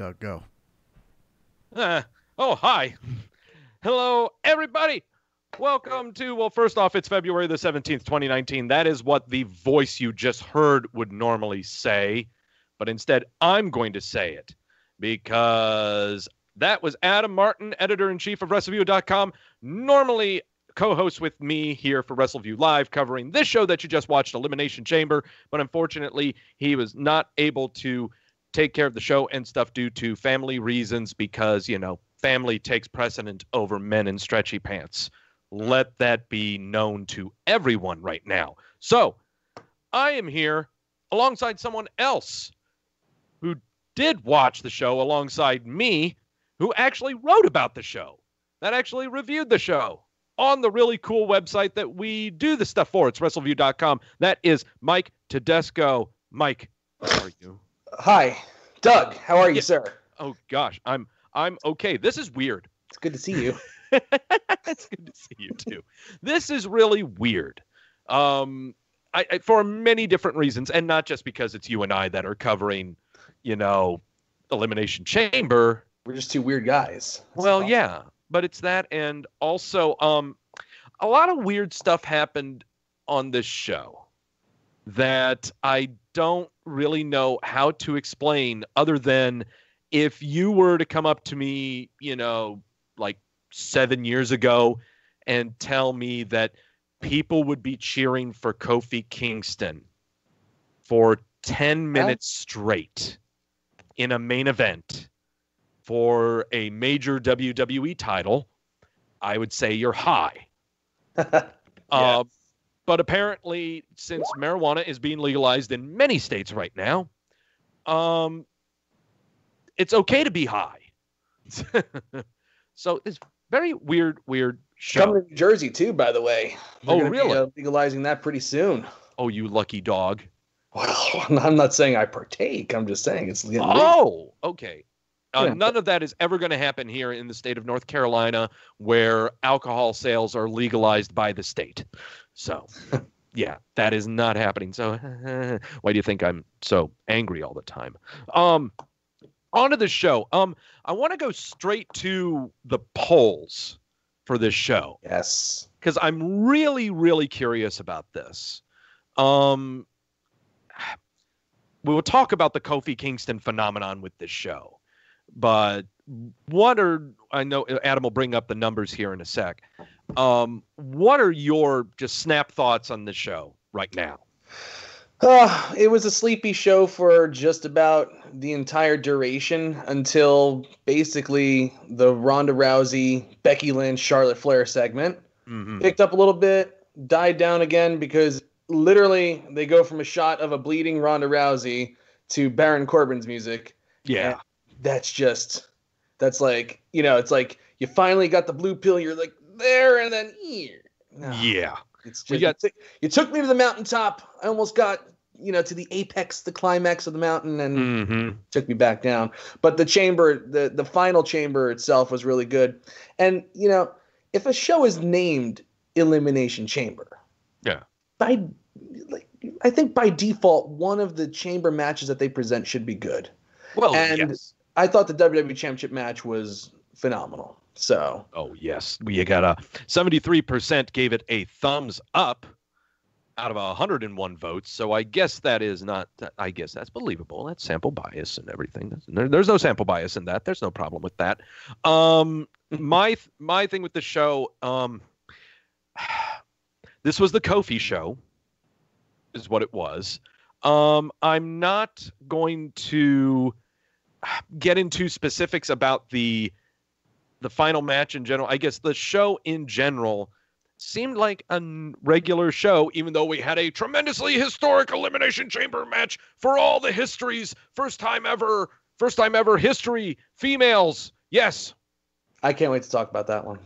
Doug. Go. Oh, hi. Hello, everybody. Welcome to, well, first off, it's February the 17th, 2019. That is what the voice you just heard would normally say. But instead, I'm going to say it because that was Adam Martin, editor-in-chief of Wrestleview.com, normally co-host with me here for Wrestleview Live, covering this show that you just watched, Elimination Chamber. But unfortunately, he was not able to take care of the show and stuff due to family reasons because, you know, family takes precedent over men in stretchy pants. Let that be known to everyone right now. So I am here alongside someone else who did watch the show alongside me, who actually wrote about the show, that actually reviewed the show on the really cool website that we do the stuff for. It's Wrestleview.com. That is Mike Tedesco. Mike, how are you? Hi, Doug. How are you, sir? Oh gosh, I'm okay. This is weird. It's good to see you. It's good to see you too. This is really weird. I for many different reasons, and not just because it's you and I that are covering, you know, Elimination Chamber. We're just two weird guys. Well, yeah, but it's that, and also a lot of weird stuff happened on this show that I don't really know how to explain, other than if you were to come up to me, you know, like 7 years ago and tell me that people would be cheering for Kofi Kingston for 10 minutes straight in a main event for a major WWE title, I would say you're high. Yeah. But apparently, since marijuana is being legalized in many states right now, it's okay to be high. So it's very weird show. Coming to New Jersey, too, by the way. They're really? Be, legalizing that pretty soon. Oh, you lucky dog. Well, I'm not saying I partake. I'm just saying it's getting Oh, okay. Yeah. None of that is ever going to happen here in the state of North Carolina, where alcohol sales are legalized by the state. So, yeah, that is not happening. So, why do you think I'm so angry all the time? On to the show. I want to go straight to the polls for this show. Yes. Because I'm really, really curious about this. We will talk about the Kofi Kingston phenomenon with this show. But I know Adam will bring up the numbers here in a sec. What are your just snap thoughts on the show right now? It was a sleepy show for just about the entire duration until basically the Ronda Rousey, Becky Lynch, Charlotte Flair segment. Mm-hmm. Picked up a little bit, died down again because literally they go from a shot of a bleeding Ronda Rousey to Baron Corbin's music. Yeah. That's like, you know, it's like you finally got the blue pill. You're like there and then here. No. Yeah. It's just, you took me to the mountaintop. I almost got, you know, to the apex, the climax of the mountain, and took me back down. But the chamber, the final chamber itself was really good. And, you know, if a show is named Elimination Chamber, yeah, I think by default, one of the chamber matches that they present should be good. Well, and yes. I thought the WWE Championship match was phenomenal. So, oh yes, we got a 73% gave it a thumbs up out of 101 votes. So I guess that is not. I guess that's believable. That's sample bias and everything. There's no sample bias in that. There's no problem with that. My thing with the show. This was the Kofi show, is what it was. I'm not going to get into specifics about the final match in general. I guess the show in general seemed like a regular show, even though we had a tremendously historic Elimination Chamber match for all the histories. First time ever history. Females. Yes. I can't wait to talk about that one.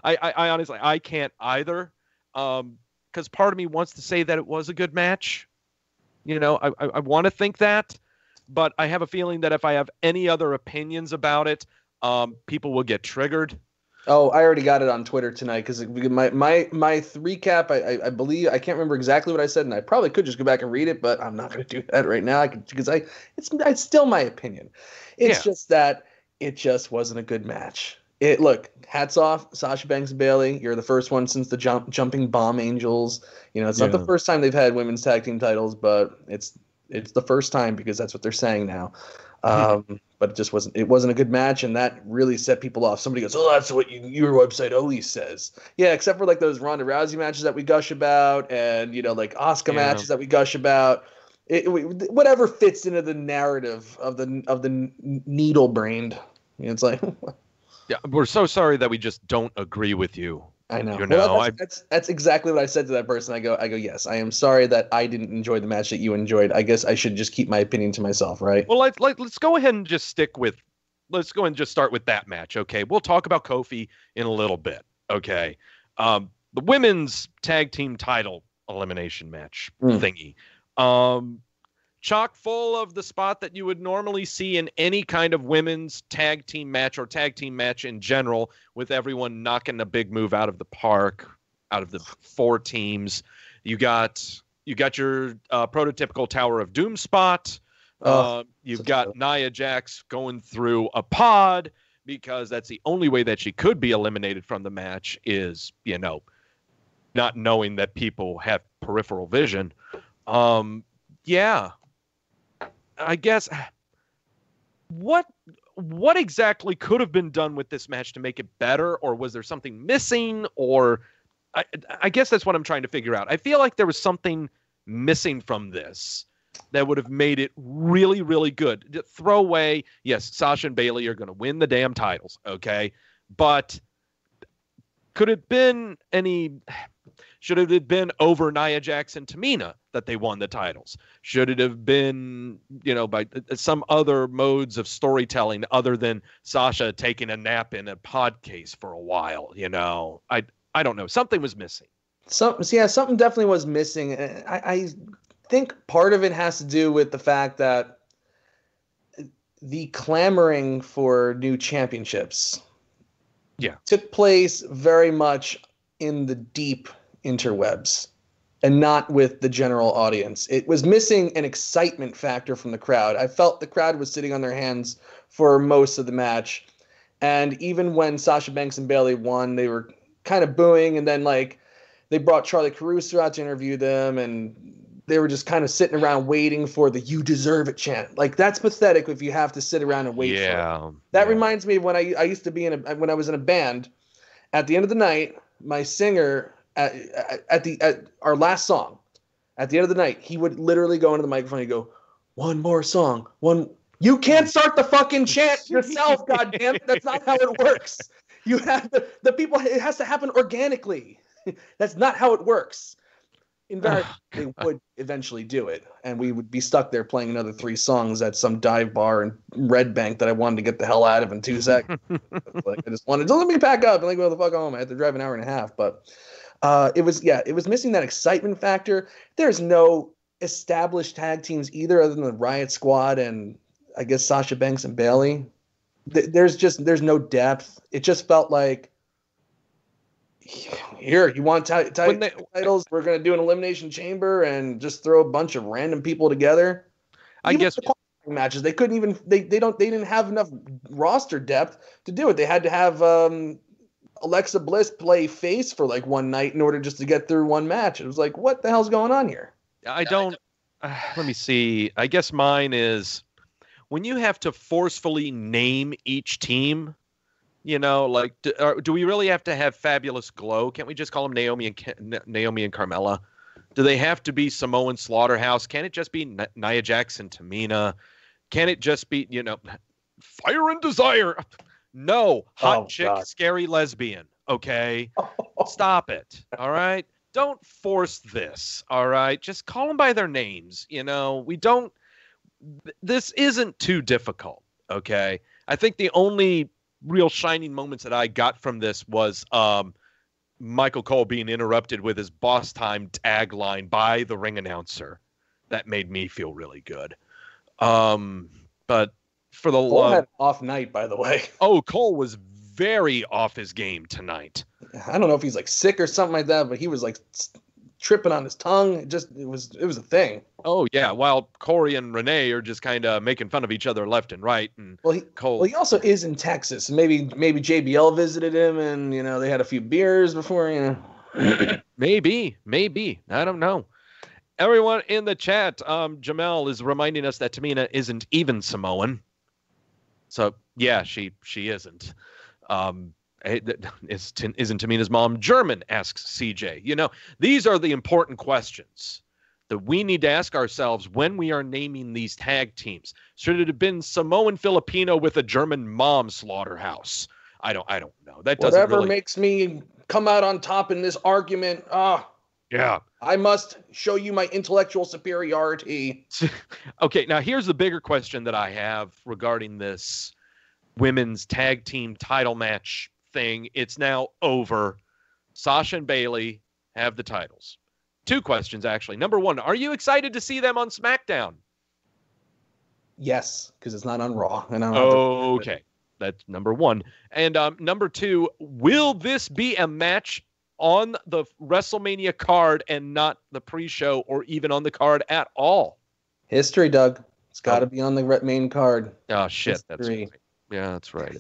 I honestly, I can't either. Because part of me wants to say that it was a good match. You know, I want to think that. But I have a feeling that if I have any other opinions about it, people will get triggered. Oh, I already got it on Twitter tonight because my recap. I believe I can't remember exactly what I said, and I probably could just go back and read it, but I'm not going to do that right now. It's still my opinion. It's just that it just wasn't a good match. Look, hats off, Sasha Banks and Bayley. You're the first one since the jumping bomb angels. It's not the first time they've had women's tag team titles, but it's the first time because that's what they're saying now. But it wasn't a good match, and that really set people off. Somebody goes, "Oh, that's what your website always says." Yeah, except for like those Ronda Rousey matches that we gush about, and like Asuka matches that we gush about. Whatever fits into the narrative of the needle brained. It's like, yeah, we're so sorry that we just don't agree with you. I know. That's exactly what I said to that person. I go, yes, I am sorry that I didn't enjoy the match that you enjoyed. I guess I should just keep my opinion to myself, right? Well, let's go ahead and just let's go and just start with that match, okay? We'll talk about Kofi in a little bit, okay? The women's tag team title elimination match thingy. Chock full of the spot that you would normally see in any kind of women's tag team match or tag team match in general, with everyone knocking a big move out of the park, out of the four teams. You got your prototypical Tower of Doom spot. You've got Nia Jax going through a pod because that's the only way that she could be eliminated from the match is, not knowing that people have peripheral vision. Yeah. I guess what exactly could have been done with this match to make it better, or was there something missing? Or I guess that's what I'm trying to figure out. I feel like there was something missing from this that would have made it really, really good. Throwaway, yes, Sasha and Bayley are going to win the damn titles, okay? But should it have been over Nia Jax and Tamina that they won the titles? Should it have been, by some other modes of storytelling other than Sasha taking a nap in a pod case for a while? I don't know. Something was missing. Something definitely was missing. I think part of it has to do with the fact that the clamoring for new championships took place very much in the deep interwebs and not with the general audience. It was missing an excitement factor from the crowd. I felt the crowd was sitting on their hands for most of the match. And even when Sasha Banks and Bayley won, they were kind of booing. And then they brought Charlie Caruso out to interview them, and they were just kind of sitting around waiting for the "you deserve it" chant. That's pathetic if you have to sit around and wait for it. That reminds me of when I used to be when I was in a band. At the end of the night, my singer at our last song, at the end of the night, he would literally go into the microphone and go, "One more song. You can't start the fucking chant yourself, goddammit. That's not how it works. You have the people. It has to happen organically. That's not how it works." In fact, they would eventually do it, and we would be stuck there playing another 3 songs at some dive bar in Red Bank that I wanted to get the hell out of in 2 seconds. I just wanted to let me pack up and go the fuck home. I had to drive an hour and a half, but it was missing that excitement factor. There's no established tag teams either, other than the Riot Squad and I guess Sasha Banks and Bayley. There's no depth. It just felt like, here, you want titles? We're going to do an elimination chamber and just throw a bunch of random people together. I guess the matches, they couldn't even they didn't have enough roster depth to do it. They had to have Alexa Bliss play face for one night in order just to get through one match. It was like, what the hell's going on here? Let me see. I guess mine is when you have to forcefully name each team. Do we really have to have Fabulous Glow? Can't we just call them Naomi and Carmella? Do they have to be Samoan Slaughterhouse? Can it just be Nia Jax and Tamina? Can it just be, Fire and Desire? No. Hot chick, scary lesbian. Okay? Stop it. All right? Don't force this. All right? Just call them by their names. This isn't too difficult. Okay? I think the only real shining moments that I got from this was Michael Cole being interrupted with his boss time tagline by the ring announcer. That made me feel really good. But for the Cole had an off night, by the way. Oh, Cole was very off his game tonight. I don't know if he's like sick or something like that, but he was like tripping on his tongue. It was a thing. Oh yeah, while Corey and Renee are just kind of making fun of each other left and right. And he also is in Texas. Maybe JBL visited him, and they had a few beers before. Maybe I don't know. Everyone in the chat, Jamel is reminding us that Tamina isn't even Samoan. So yeah, she isn't. Isn't Tamina's mom German? Asks CJ. These are the important questions that we need to ask ourselves when we are naming these tag teams. Should it have been Samoan Filipino with a German mom slaughterhouse? I don't know. That doesn't Whatever makes me come out on top in this argument. Yeah. I must show you my intellectual superiority. Okay, now here's the bigger question that I have regarding this women's tag team title match thing. It's now over. Sasha and Bayley have the titles. 2 questions, actually. Number 1, are you excited to see them on SmackDown? Yes, because it's not on Raw. And okay, that's number 1. And number 2, will this be a match on the WrestleMania card and not the pre-show or even on the card at all? History, Doug. It's got to be on the main card. Oh, shit. History. That's right. Yeah, that's right.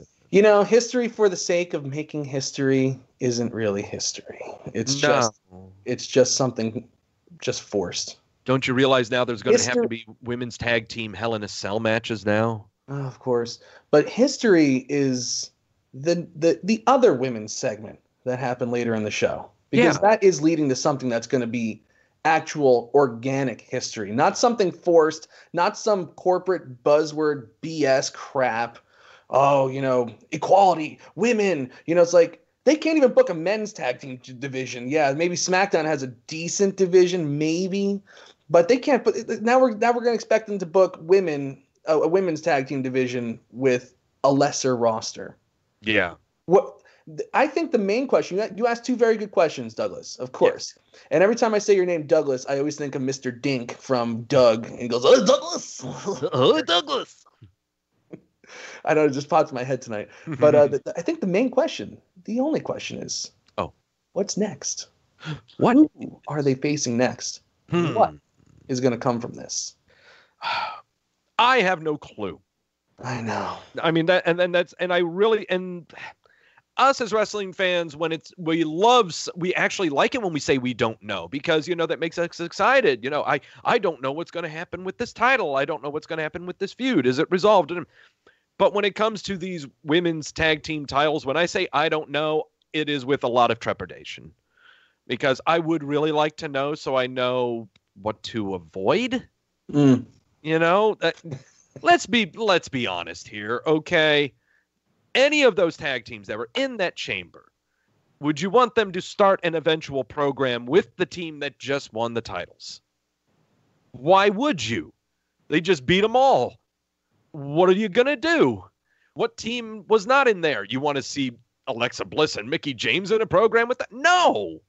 History for the sake of making history isn't really history. It's just something just forced. Don't you realize now there's going to have to be women's tag team Hell in a Cell matches now? Oh, of course. But history is the other women's segment that happened later in the show. Because that is leading to something that's going to be actual organic history. Not something forced, not some corporate buzzword BS crap. Oh, equality, women. It's like they can't even book a men's tag team division. Yeah, maybe SmackDown has a decent division, maybe, but they can't. But now we're going to expect them to book a women's tag team division with a lesser roster. Yeah. I think the main question, you asked 2 very good questions, Douglas, of course. Yes. And every time I say your name, Douglas, I always think of Mr. Dink from Doug. And he goes, "Oh, Douglas." Oh, Douglas. I know, it just popped in my head tonight. But I think the main question, the only question is, what's next? What are they facing next? What is going to come from this? I have no clue. I know. I mean, us as wrestling fans, we actually like it when we say we don't know, because that makes us excited. I don't know what's going to happen with this title. I don't know what's going to happen with this feud. Is it resolved? But when it comes to these women's tag team titles, when I say I don't know, it is with a lot of trepidation, because I would really like to know so I know what to avoid. Let's be honest here, okay? Any of those tag teams that were in that chamber, would you want them to start an eventual program with the team that just won the titles? Why would you? They just beat them all. What are you going to do? What team was not in there? You want to see Alexa Bliss and Mickie James in a program with that? No.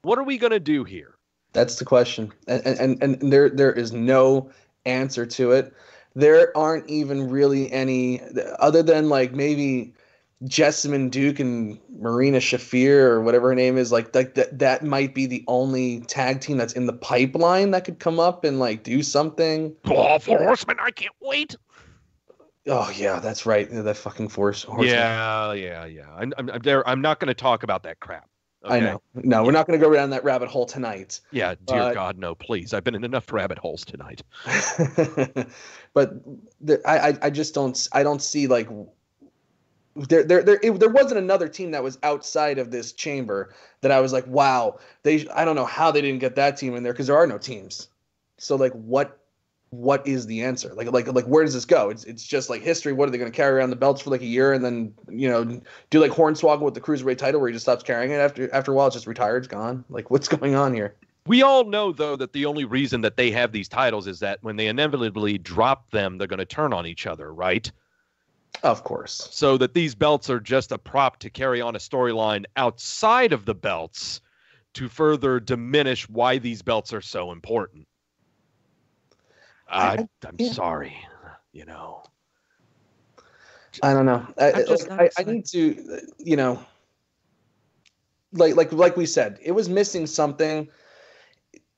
What are we going to do here? That's the question. And there is no answer to it. There aren't even really any, other than like maybe Jessamine Duke and Marina Shafir or whatever her name is, like that might be the only tag team that's in the pipeline that could come up and like do something. Oh, Four Horsemen, I can't wait. Oh yeah, that's right. That fucking Horsemen. Yeah. I'm not going to talk about that crap. Okay? I know. No, we're not going to go down that rabbit hole tonight. Yeah, dear God, no, please. I've been in enough rabbit holes tonight. But I just don't. I don't see like there wasn't another team that was outside of this chamber that I was like, wow. I don't know how they didn't get that team in there, because there are no teams. So like, what is the answer? Like where does this go? It's just like history. What are they going to carry around the belts for like a year and then do like Hornswoggle with the Cruiserweight title where he just stops carrying it after a while? It's just retired. It's gone. Like, what's going on here? We all know, though, that the only reason that they have these titles is that when they inevitably drop them, they're going to turn on each other, right? Of course. So that these belts are just a prop to carry on a storyline outside of the belts to further diminish why these belts are so important. I'm sorry, I don't know. I need to, like we said, it was missing something,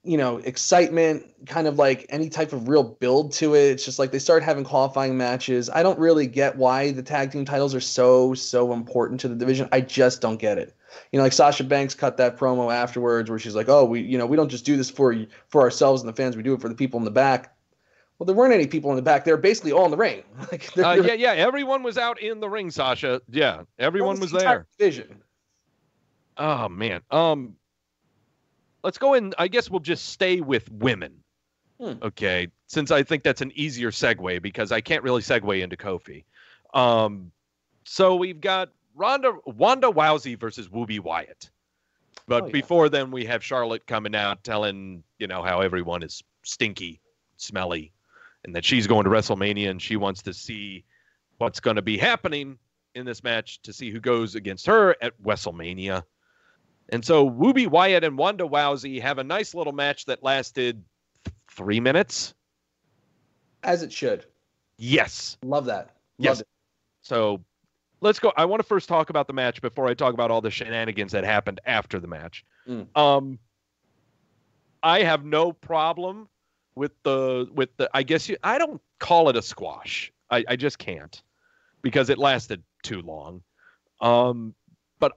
excitement, kind of like any type of real build to it. It's just like they started having qualifying matches. I don't really get why the tag team titles are so important to the division. I just don't get it. Like Sasha Banks cut that promo afterwards where she's like, "Oh, we don't just do this for ourselves and the fans. We do it for the people in the back." Well, there weren't any people in the back. They were basically all in the ring. Yeah. Everyone was out in the ring, Sasha. Yeah, everyone was there. Division. Oh man. Let's go in. I guess we'll just stay with women. Okay, since I think that's an easier segue because I can't really segue into Kofi. So we've got Wanda Rousey versus Ruby Wyatt. But before then, we have Charlotte coming out telling, how everyone is stinky, smelly, and that she's going to WrestleMania and she wants to see what's going to be happening in this match to see who goes against her at WrestleMania. And so Ruby Wyatt and Wanda Rousey have a nice little match that lasted 3 minutes. As it should. Yes. Love that. Yes. It. So let's go. I want to first talk about the match before I talk about all the shenanigans that happened after the match. I have no problem with the I guess I don't call it a squash. I just can't because it lasted too long. But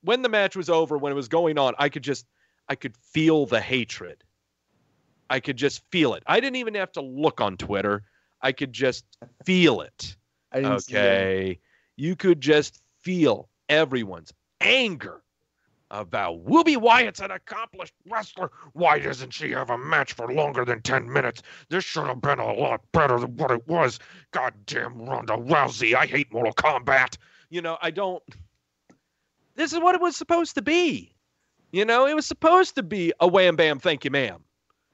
when the match was over, when it was going on, I could feel the hatred. I could just feel it. I didn't even have to look on Twitter. I could just feel it. Okay. You could just feel everyone's anger about Ruby Wyatt's an accomplished wrestler. Why doesn't she have a match for longer than 10 minutes? This should have been a lot better than what it was. Goddamn Ronda Rousey. I hate Mortal Kombat. This is what it was supposed to be. It was supposed to be a wham bam, thank you, ma'am.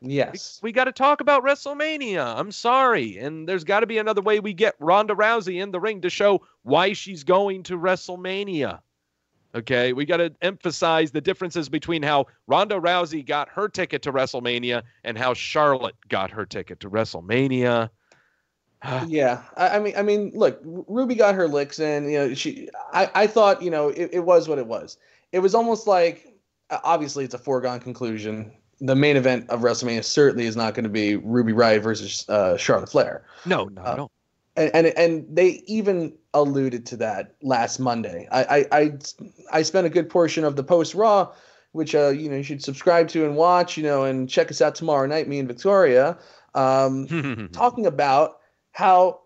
Yes. We got to talk about WrestleMania. I'm sorry. And there's got to be another way we get Ronda Rousey in the ring to show why she's going to WrestleMania. Okay, we got to emphasize the differences between how Ronda Rousey got her ticket to WrestleMania and how Charlotte got her ticket to WrestleMania. Yeah, I mean, look, Ruby got her licks in. I thought, it was what it was. It was almost like, obviously, it's a foregone conclusion. The main event of WrestleMania certainly is not going to be Ruby Riott versus Charlotte Flair. No. And they even alluded to that last Monday. I spent a good portion of the post Raw, which you should subscribe to and watch, and check us out tomorrow night, me and Victoria, talking about how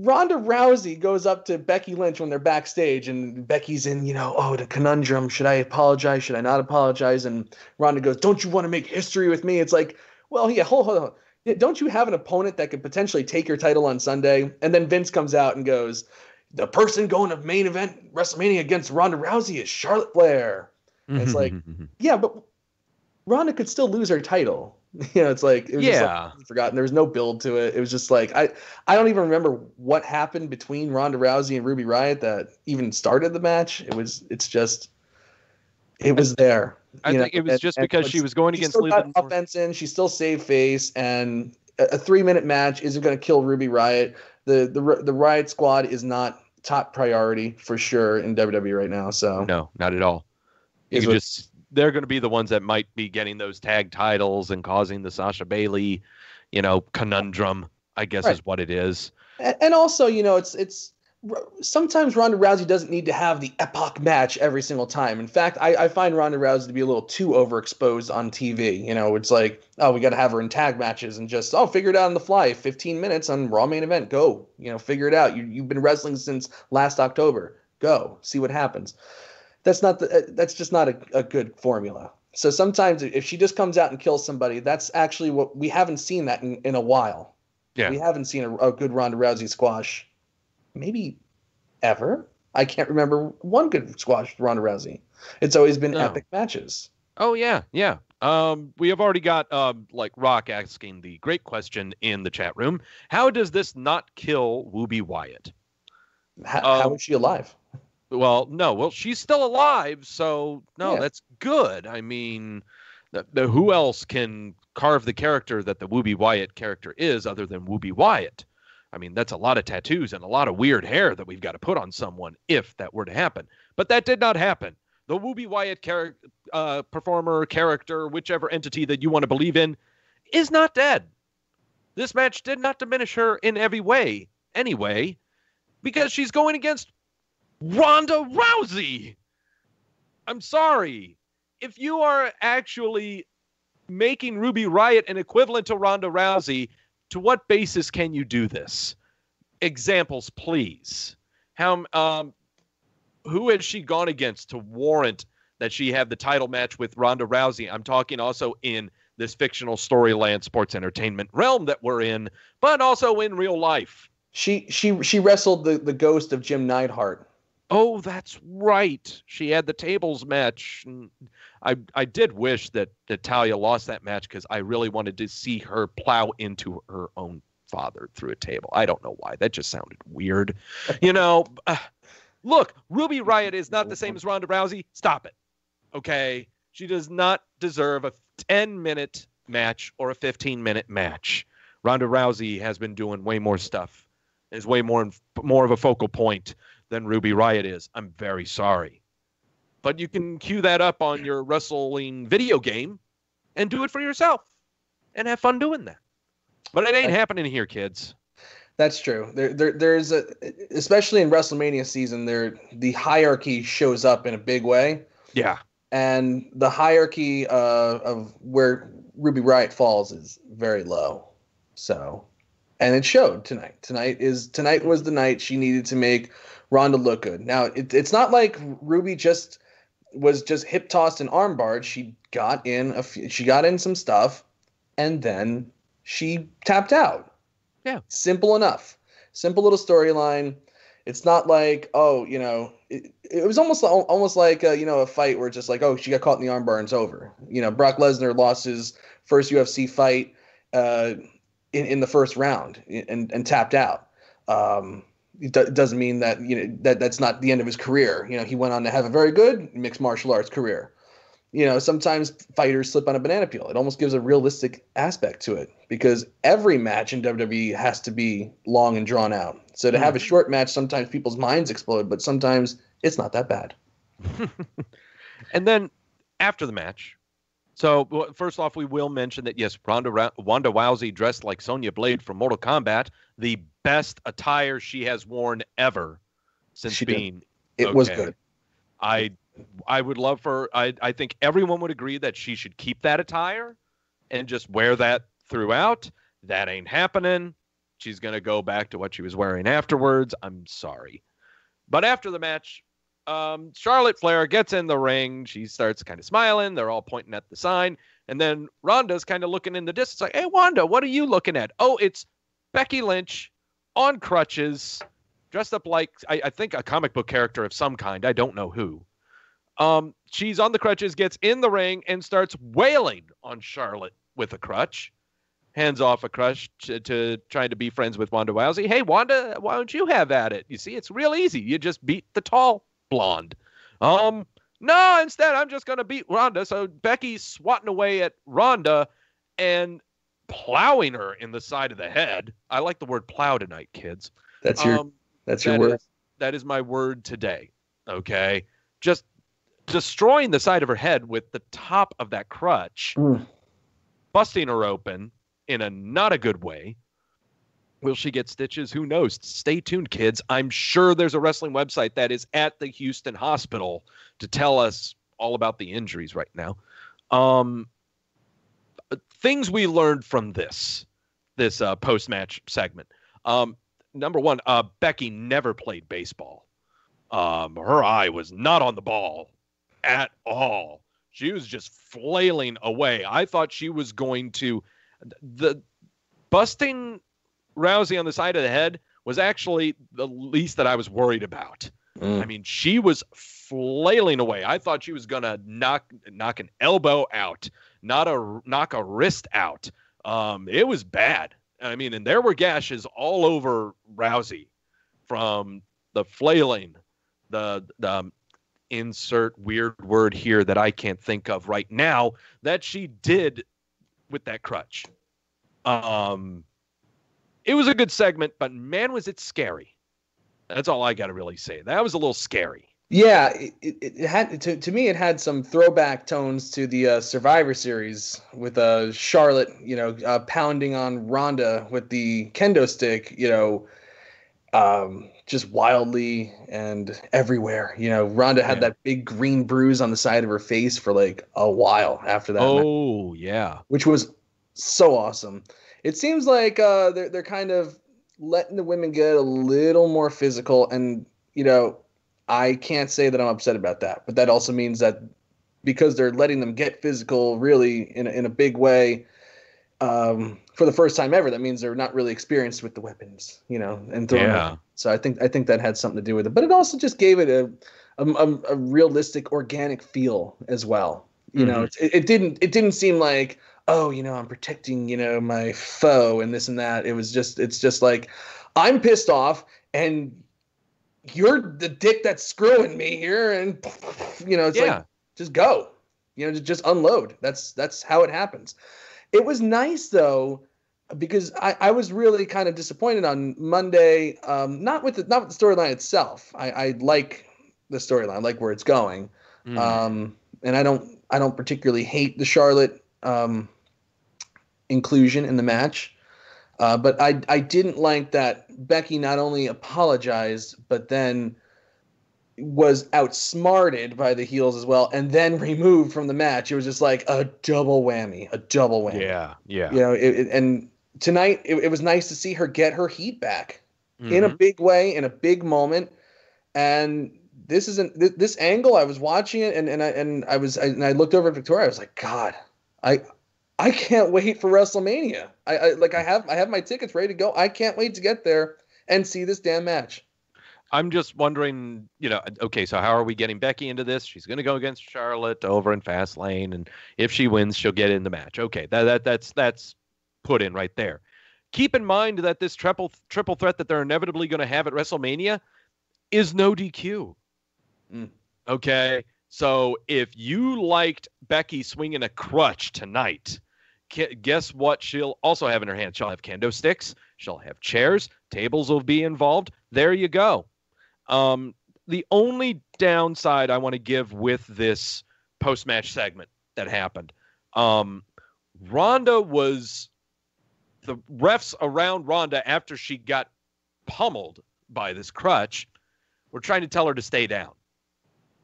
Ronda Rousey goes up to Becky Lynch when they're backstage, and Becky's in, the conundrum. Should I apologize? Should I not apologize? And Ronda goes, "Don't you want to make history with me?" It's like, well, yeah, hold on. Don't you have an opponent that could potentially take your title on Sunday? And then Vince comes out and goes, "The person going to main event WrestleMania against Ronda Rousey is Charlotte Flair." And it's like, yeah, but Ronda could still lose her title. It's like, it was just like, forgotten. There was no build to it. It was just like, I don't even remember what happened between Ronda Rousey and Ruby Riott that even started the match. It was there. I think it was just because she was going against Liv. Offense in, she still saved face, and a 3-minute match isn't going to kill Ruby Riott. The Riott Squad is not top priority for sure in WWE right now. So no, not at all. They're going to be the ones that might be getting those tag titles and causing the Sasha Bayley, conundrum, I guess is what it is. And also, it's sometimes Ronda Rousey doesn't need to have the epoch match every single time. In fact, I find Ronda Rousey to be a little too overexposed on TV. It's like, oh, we got to have her in tag matches and just, figure it out on the fly. 15 minutes on Raw main event. Go, figure it out. You've been wrestling since last October. Go, see what happens. That's just not a good formula. So sometimes if she just comes out and kills somebody, that's actually what we haven't seen that in a while. Yeah. We haven't seen a good Ronda Rousey squash. Maybe ever. I can't remember one good squash with Ronda Rousey. It's always been epic matches. Oh, yeah. We have already got Rock asking the great question in the chat room. How does this not kill Ruby Wyatt? How is she alive? Well, no. Well, she's still alive, so no, that's good. I mean, who else can carve the character that the Ruby Wyatt character is other than Ruby Wyatt? I mean, that's a lot of tattoos and a lot of weird hair that we've got to put on someone if that were to happen. But that did not happen. The Ruby Wyatt performer, character, whichever entity that you want to believe in, is not dead. This match did not diminish her in every way, anyway, because she's going against Ronda Rousey. I'm sorry. If you are actually making Ruby Riott an equivalent to Ronda Rousey, to what basis can you do this? Examples, please. Who has she gone against to warrant that she have the title match with Ronda Rousey? I'm talking also in this fictional storyland sports entertainment realm that we're in, but also in real life. She wrestled the ghost of Jim Neidhart. Oh, that's right. She had the tables match. I did wish that Talia lost that match because I really wanted to see her plow into her own father through a table. I don't know why. That just sounded weird. Look, Ruby Riott is not the same as Ronda Rousey. Stop it. Okay? She does not deserve a 10-minute match or a 15-minute match. Ronda Rousey has been doing way more stuff. Is way more of a focal point than Ruby Riott is. I'm very sorry. But you can cue that up on your wrestling video game and do it for yourself and have fun doing that. But it ain't happening here, kids. That's true. There's especially in WrestleMania season, the hierarchy shows up in a big way. Yeah. And the hierarchy of where Ruby Riott falls is very low. So, and it showed tonight. Tonight was the night she needed to make Ronda look good. Now, it's not like Ruby was hip tossed and armbarred. She got in some stuff, and then she tapped out. Yeah. Simple enough. Simple little storyline. It's not like, it was almost like a fight where it's just like, she got caught in the armbar and it's over. Brock Lesnar lost his first UFC fight in the first round and tapped out. It doesn't mean that that's not the end of his career. He went on to have a very good mixed martial arts career. Sometimes fighters slip on a banana peel. It almost gives a realistic aspect to it because every match in WWE has to be long and drawn out. So to have a short match, sometimes people's minds explode, but sometimes it's not that bad. And then after the match, so first off, we will mention that, yes, Wanda Rousey dressed like Sonya Blade from Mortal Kombat, the best attire she has worn ever since being. It was good. I would love for, I think everyone would agree that she should keep that attire and just wear that throughout. That ain't happening. She's going to go back to what she was wearing afterwards. I'm sorry. But after the match, Charlotte Flair gets in the ring. She starts kind of smiling. They're all pointing at the sign. And then Ronda's kind of looking in the distance like, hey, Wanda, what are you looking at? Oh, it's Becky Lynch on crutches, dressed up like, I think, a comic book character of some kind. I don't know who. She's on the crutches, gets in the ring, and starts wailing on Charlotte with a crutch. Hands off a crutch to trying to be friends with Ronda Rousey. Hey, Wanda, why don't you have at it? You see, it's real easy. You just beat the tall blonde. No, instead, I'm just going to beat Ronda. So Becky's swatting away at Ronda and plowing her in the side of the head. I like the word plow tonight, kids. That's your word. That is my word today. Okay. Just destroying the side of her head with the top of that crutch, busting her open in a not a good way. Will she get stitches? Who knows? Stay tuned, kids. I'm sure there's a wrestling website that is at the Houston hospital to tell us all about the injuries right now. Things we learned from this post-match segment. Number one, Becky never played baseball. Her eye was not on the ball at all. She was just flailing away. I thought she was going to... The busting Rousey on the side of the head was actually the least that I was worried about. I mean, she was flailing away. I thought she was going to knock an elbow out, knock a wrist out. It was bad. I mean, and there were gashes all over Rousey from the flailing, the insert weird word here that I can't think of right now that she did with that crutch. It was a good segment, but man, was it scary. That's all I got to really say. That was a little scary. Yeah, it had to me. It had some throwback tones to the Survivor Series with Charlotte, pounding on Ronda with the kendo stick, just wildly and everywhere. Ronda had that big green bruise on the side of her face for like a while after that match, yeah. which was so awesome. It seems like they're kind of letting the women get a little more physical, and I can't say that I'm upset about that, but that also means that because they're letting them get physical really in a big way for the first time ever, that means they're not really experienced with the weapons, and throwing them. So I think that had something to do with it, but it also just gave it a realistic, organic feel as well. It didn't seem like, oh, I'm protecting, my foe and this and that. It's just like, I'm pissed off and you're the dick that's screwing me here. And, it's like, just go, just unload. That's how it happens. It was nice though, because I was really kind of disappointed on Monday. Not with the storyline itself. I like the storyline, I like where it's going. And I don't particularly hate the Charlotte inclusion in the match. But I didn't like that Becky not only apologized, but then was outsmarted by the heels as well, and then removed from the match. It was just like a double whammy. Yeah. And tonight, it was nice to see her get her heat back in a big way, in a big moment. And this angle, I was watching it, and I looked over at Victoria. I was like, God, I can't wait for WrestleMania. I have my tickets ready to go. I can't wait to get there and see this damn match. I'm just wondering, okay, so how are we getting Becky into this? She's going to go against Charlotte over in Fastlane, and if she wins, she'll get in the match. Okay, that's put in right there. Keep in mind that this triple threat that they're inevitably going to have at WrestleMania is no DQ. Okay, so if you liked Becky swinging a crutch tonight, guess what she'll also have in her hand? She'll have kendo sticks. She'll have chairs. Tables will be involved. There you go. The only downside I want to give with this post-match segment that happened, Ronda was the refs around Ronda after she got pummeled by this crutch were trying to tell her to stay down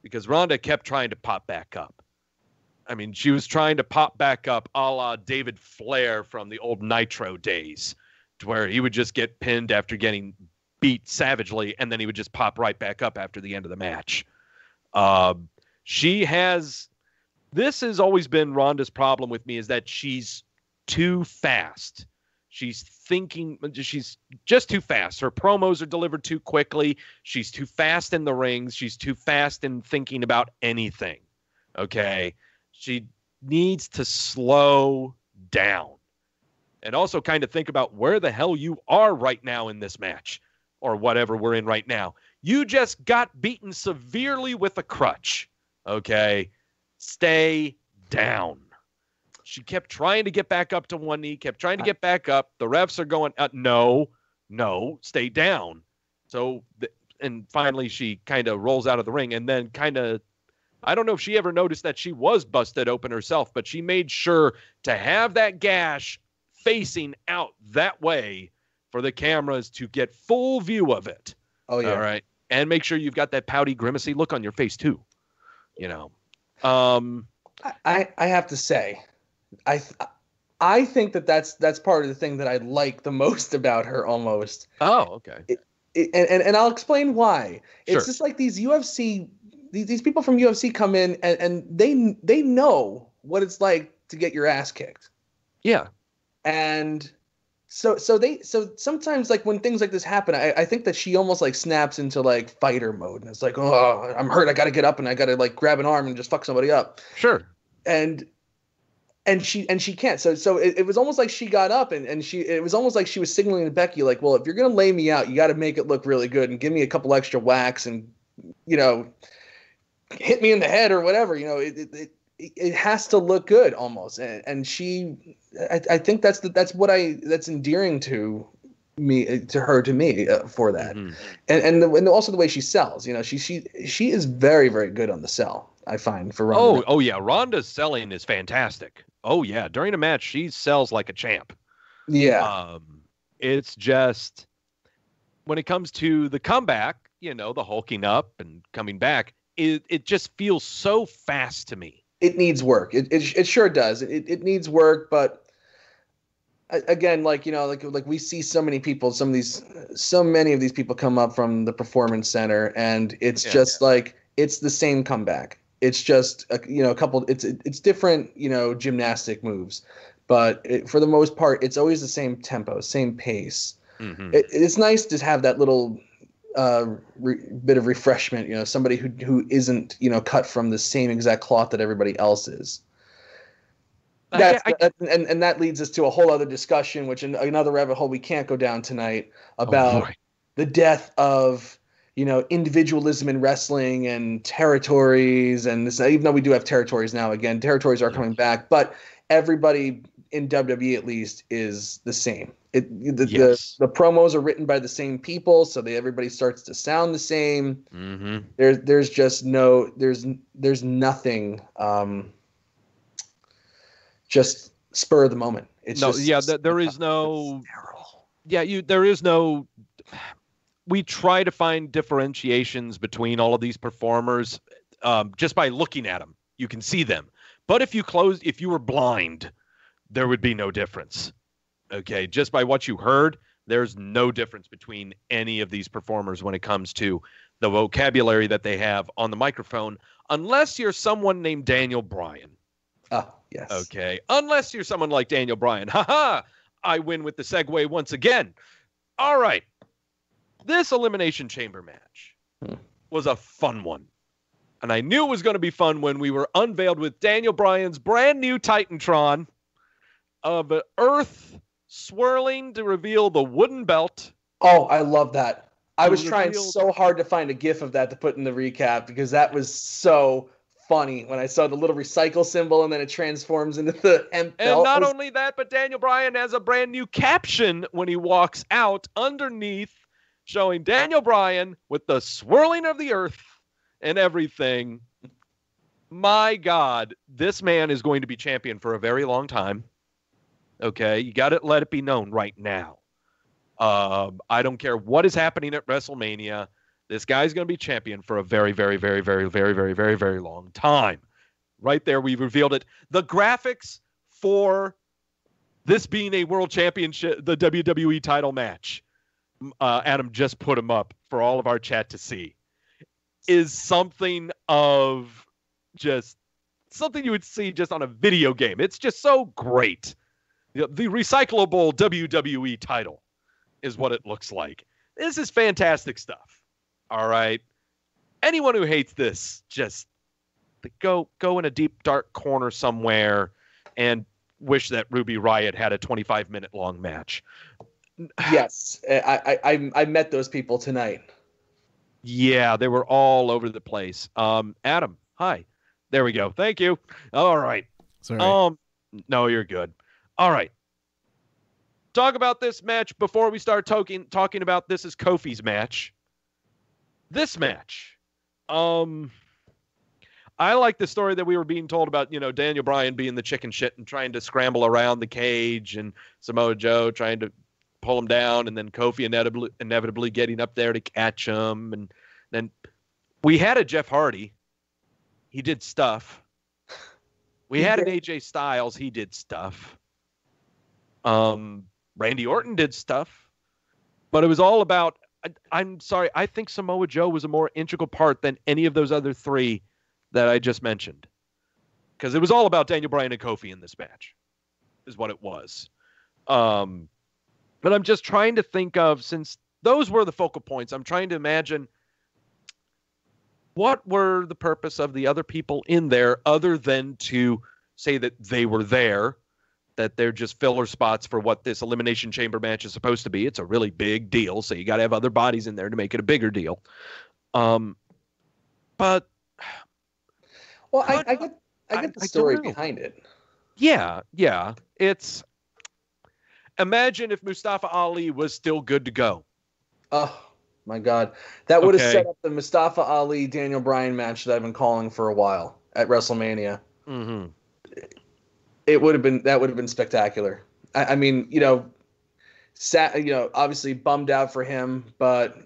because Ronda kept trying to pop back up. I mean, she was trying to pop back up a la David Flair from the old Nitro days, to where he would just get pinned after getting beat savagely, and then he would just pop right back up after the end of the match. This has always been Ronda's problem with me, is that she's too fast. She's just too fast. Her promos are delivered too quickly. She's too fast in the rings. She's too fast in thinking about anything. Okay? She needs to slow down. And also kind of think about where the hell you are right now in this match, or whatever we're in right now. You just got beaten severely with a crutch. Okay? Stay down. She kept trying to get back up to one knee, kept trying to get back up. The refs are going, no, stay down. So, and finally she kind of rolls out of the ring, and then I don't know if she ever noticed that she was busted open herself, but she made sure to have that gash facing out that way for the cameras to get full view of it. Oh, yeah. All right. And make sure you've got that pouty, grimacy look on your face, too. I have to say, I think that's part of the thing that I like the most about her, almost. Oh, okay. And I'll explain why. Sure. It's just like these UFC, these people from UFC come in and they know what it's like to get your ass kicked. Yeah. And so sometimes, like, when things like this happen, I think that she almost like snaps into like fighter mode, and it's like, oh, I'm hurt, I got to get up and I got to like grab an arm and just fuck somebody up. Sure. And she can't. So it was almost like she got up and it was almost like she was signaling to Becky, like, well, if you're going to lay me out, you got to make it look really good and give me a couple extra whacks and, hit me in the head or whatever. It has to look good almost. And she, I think that's endearing to to me for that. Mm-hmm. And also the way she sells. She is very, very good on the sell, I find, for Ronda. Oh yeah, Ronda's selling is fantastic. Oh yeah, during a match she sells like a champ. Yeah. It's just when it comes to the comeback, the hulking up and coming back, it just feels so fast to me. It needs work. It sure does. It needs work, but again, like we see so many people, so many of these people come up from the Performance Center, and it's just like it's the same comeback. It's just a couple. It's different gymnastic moves, but for the most part, it's always the same tempo, same pace. Mm-hmm. It's nice to have that little bit of refreshment. Somebody who isn't cut from the same exact cloth that everybody else is. And that leads us to a whole other discussion, which another rabbit hole we can't go down tonight, about the death of individualism in wrestling and territories. And this, even though we do have territories now, again, territories are coming back, but everybody in WWE at least is the same. The promos are written by the same people, so everybody starts to sound the same. Mm-hmm. There's just there's nothing. Just spur of the moment. There is no. There is no. We try to find differentiations between all of these performers, just by looking at them. You can see them, but if you were blind, there would be no difference. Okay, just by what you heard, there's no difference between any of these performers when it comes to the vocabulary that they have on the microphone, unless you're someone named Daniel Bryan. Oh, yes. Okay. Unless you're someone like Daniel Bryan. Ha! I win with the segue once again. All right. This Elimination Chamber match was a fun one. And I knew it was going to be fun when we were unveiled with Daniel Bryan's brand new Titantron of Earth swirling to reveal the wooden belt. Oh, I love that. I was trying so hard to find a GIF of that to put in the recap because that was so funny when I saw the little recycle symbol and then it transforms into the hemp belt. And not only that, but Daniel Bryan has a brand new caption when he walks out underneath, showing Daniel Bryan with the swirling of the earth and everything. My God, this man is going to be champion for a very long time. Okay, you got to let it be known right now. I don't care what is happening at WrestleMania. This guy's going to be champion for a very, very, very, very, very, very, very, very long time. Right there, we've revealed it. The graphics for this being a world championship, the WWE title match, Adam just put them up for all of our chat to see, is something of just something you would see just on a video game. It's just so great. The recyclable WWE title is what it looks like. This is fantastic stuff. All right. Anyone who hates this, just go in a deep, dark corner somewhere and wish that Ruby Riott had a 25-minute long match. Yes. I met those people tonight. Yeah, they were all over the place. Adam, hi. There we go. Thank you. All right. Sorry. No, you're good. All right. Talk about this match before we start talking about this is Kofi's match. This match, I like the story that we were being told about, Daniel Bryan being the chicken shit and trying to scramble around the cage and Samoa Joe trying to pull him down and then Kofi inevitably getting up there to catch him. And then we had a Jeff Hardy. He did stuff. We had an AJ Styles. He did stuff. Randy Orton did stuff. But it was all about, I'm sorry, I think Samoa Joe was a more integral part than any of those other three that I just mentioned. Because it was all about Daniel Bryan and Kofi in this match, is what it was. But I'm just trying to think of, since those were the focal points, I'm trying to imagine what were the purpose of the other people in there other than to say that they were there, that they're just filler spots for what this Elimination Chamber match is supposed to be. It's a really big deal, so you got to have other bodies in there to make it a bigger deal. But well, I get the story behind it. Yeah, it's Imagine if Mustafa Ali was still good to go. Oh my God, that would have Okay. set up the Mustafa Ali Daniel Bryan match that I've been calling for a while at WrestleMania. Mm-hmm. That would have been spectacular. I mean, obviously bummed out for him, but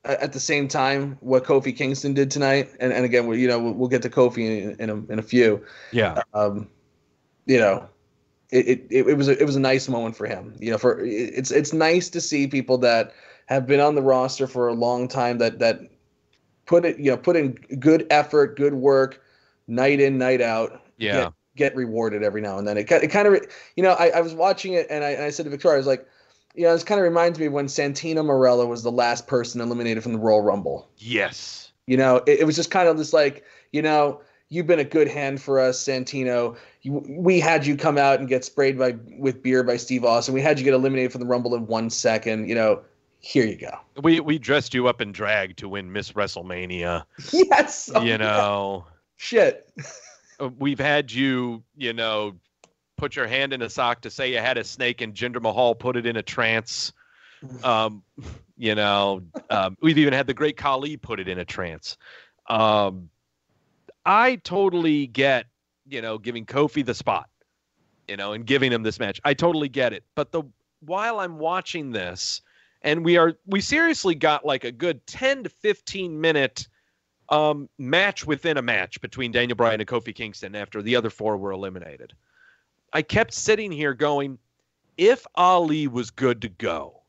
at the same time, what Kofi Kingston did tonight, and again, we'll get to Kofi in a few. Yeah. It was a nice moment for him. It's nice to see people that have been on the roster for a long time that put in good effort, good work, night in, night out. Yeah. Get rewarded every now and then. It kind of, I was watching it and I said to Victoria, I was like, this kind of reminds me of when Santino Marella was the last person eliminated from the Royal Rumble. Yes. It was just kind of this like, you've been a good hand for us, Santino. We had you come out and get sprayed with beer by Steve Austin. We had you get eliminated from the Rumble in 1 second. Here you go. We dressed you up in drag to win Miss WrestleMania. Yes. Shit. We've had you, put your hand in a sock to say you had a snake, and Jinder Mahal put it in a trance. We've even had the great Khali put it in a trance. I totally get, giving Kofi the spot, and giving him this match. I totally get it. But while I'm watching this, and we seriously got like a good 10 to 15 minute match within a match between Daniel Bryan and Kofi Kingston after the other 4 were eliminated. I kept sitting here going, if Ali was good to go,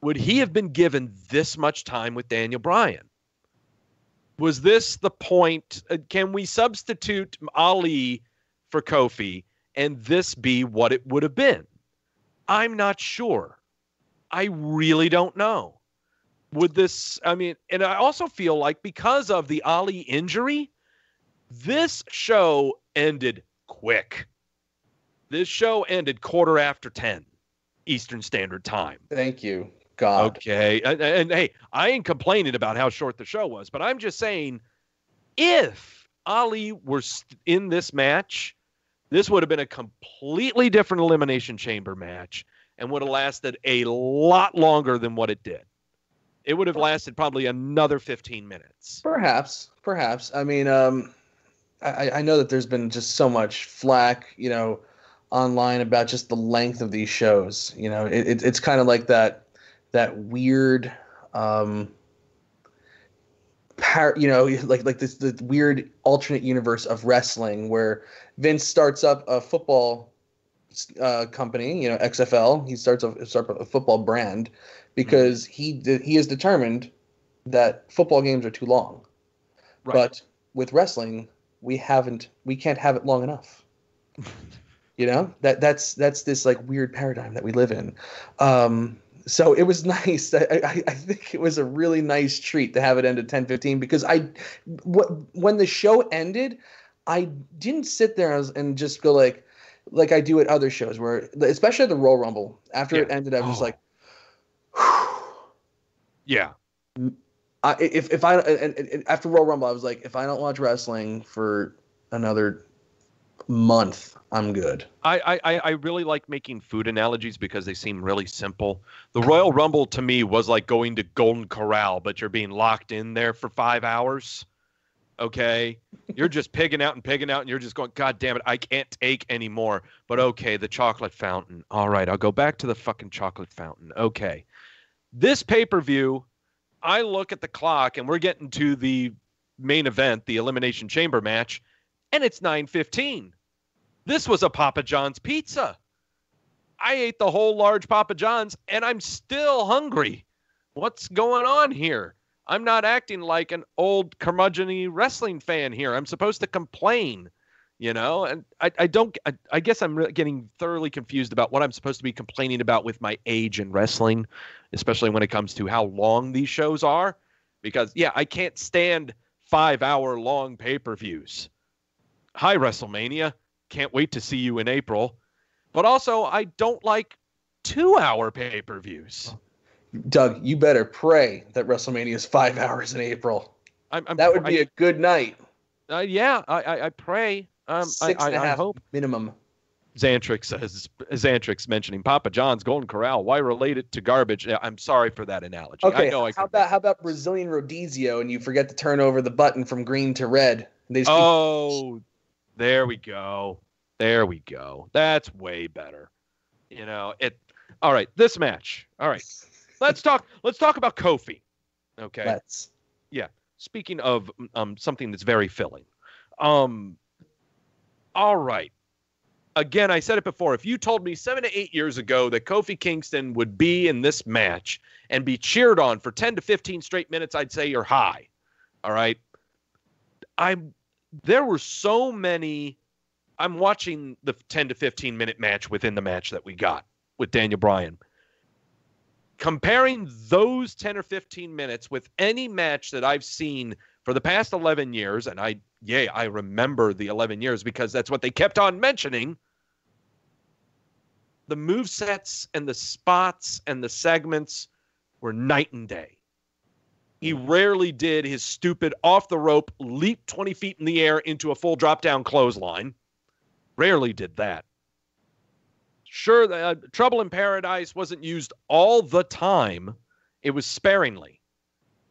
would he have been given this much time with Daniel Bryan? Was this the point? Can we substitute Ali for Kofi and this be what it would have been? I'm not sure. I really don't know. And I also feel like because of the Ali injury, this show ended quick. This show ended 10:15 Eastern Standard Time. Thank you, God. Okay. And hey, I ain't complaining about how short the show was, but I'm just saying, if Ali were in this match, this would have been a completely different Elimination Chamber match and would have lasted a lot longer than what it did. It would have lasted probably another 15 minutes. Perhaps. I mean, I know that there's been just so much flack, online about just the length of these shows. It's kind of like that weird, like this weird alternate universe of wrestling where Vince starts up a football company, XFL. He starts a football brand because he has determined that football games are too long. Right. But with wrestling, we can't have it long enough. That's this like weird paradigm that we live in. So it was nice. I think it was a really nice treat to have it end at 10:15 because when the show ended, I didn't sit there and just go like I do at other shows where, especially at the Royal Rumble, after it ended, I was just like, yeah. If I after Royal Rumble, I was like, if I don't watch wrestling for another month, I'm good. I really like making food analogies because they seem really simple. The Royal Rumble to me was like going to Golden Corral, but you're being locked in there for 5 hours. Okay, you're just pigging out, and you're just going, God damn it, I can't take anymore. But okay, the chocolate fountain. All right, I'll go back to the fucking chocolate fountain. Okay, this pay-per-view, I look at the clock, and we're getting to the main event, the Elimination Chamber match, and it's 9:15. This was a Papa John's pizza. I ate the whole large Papa John's, and I'm still hungry. What's going on here? I'm not acting like an old curmudgeon-y wrestling fan here. I'm supposed to complain, and I guess I'm getting thoroughly confused about what I'm supposed to be complaining about with my age in wrestling, especially when it comes to how long these shows are. Because, I can't stand 5-hour-long pay-per-views. Hi, WrestleMania. Can't wait to see you in April. But also, I don't like 2-hour pay-per-views. Doug, you better pray that WrestleMania is 5 hours in April. That would be a good night. I pray. 6.5 I hope minimum. Xantrix mentioning Papa John's Golden Corral. Why relate it to garbage? I'm sorry for that analogy. Okay, I know how about Brazilian Rodizio and you forget to turn over the button from green to red? There we go. There we go. That's way better. All right, this match. All right. Let's talk about Kofi. Okay. Yeah. Speaking of something that's very filling. All right. Again, I said it before. If you told me 7 to 8 years ago that Kofi Kingston would be in this match and be cheered on for 10 to 15 straight minutes, I'd say you're high. All right. There were so many. I'm watching the 10 to 15 minute match within the match that we got with Daniel Bryan. Comparing those 10 or 15 minutes with any match that I've seen for the past 11 years, and I remember the 11 years because that's what they kept on mentioning. The movesets and the spots and the segments were night and day. He rarely did his stupid off the rope, leap 20 feet in the air into a full drop down clothesline. Rarely did that. Sure, the Trouble in Paradise wasn't used all the time. It was sparingly,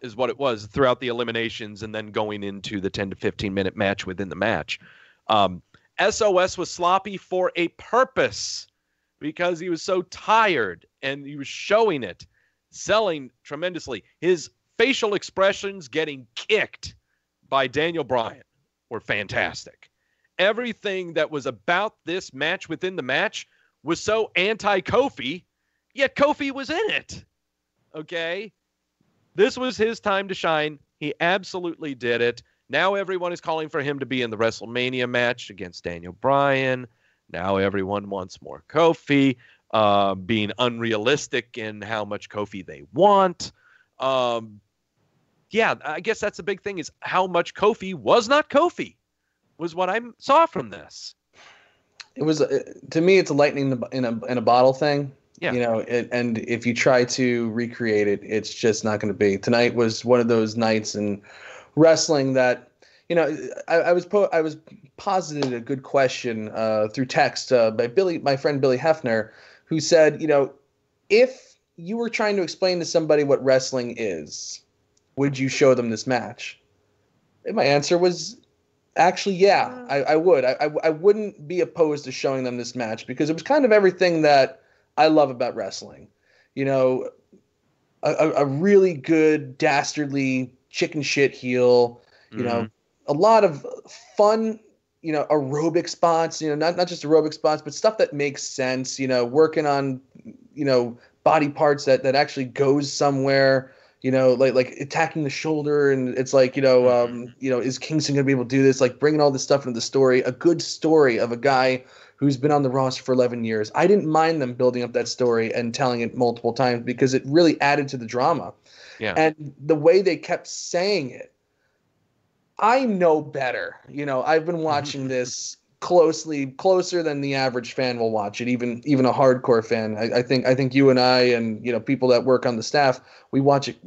is what it was throughout the eliminations and then going into the 10 to 15 minute match within the match. SOS was sloppy for a purpose because he was so tired and he was showing it, selling tremendously. His facial expressions getting kicked by Daniel Bryan were fantastic. Everything that was about this match within the match was so anti-Kofi, yet Kofi was in it. Okay? This was his time to shine. He absolutely did it. Now everyone is calling for him to be in the WrestleMania match against Daniel Bryan. Now everyone wants more Kofi, being unrealistic in how much Kofi they want. Yeah, I guess that's the big thing is how much Kofi was not Kofi was what I saw from this. It was, to me, it's a lightning in a bottle thing. Yeah. And if you try to recreate it, it's just not going to be. Tonight was one of those nights in wrestling that, I was posited a good question through text by my friend Billy Hefner, who said, if you were trying to explain to somebody what wrestling is, would you show them this match? And my answer was, actually, yeah, I would. I wouldn't be opposed to showing them this match because it was kind of everything that I love about wrestling. A really good, dastardly chicken shit heel, a lot of fun, aerobic spots, not just aerobic spots, but stuff that makes sense, working on, body parts that actually goes somewhere. Like attacking the shoulder, and it's like, is Kingston going to be able to do this? Like bringing all this stuff into the story, a good story of a guy who's been on the roster for 11 years. I didn't mind them building up that story and telling it multiple times because it really added to the drama. Yeah. And the way they kept saying it, I know better. I've been watching this closer than the average fan will watch it, even a hardcore fan. I think you and I and people that work on the staff, we watch it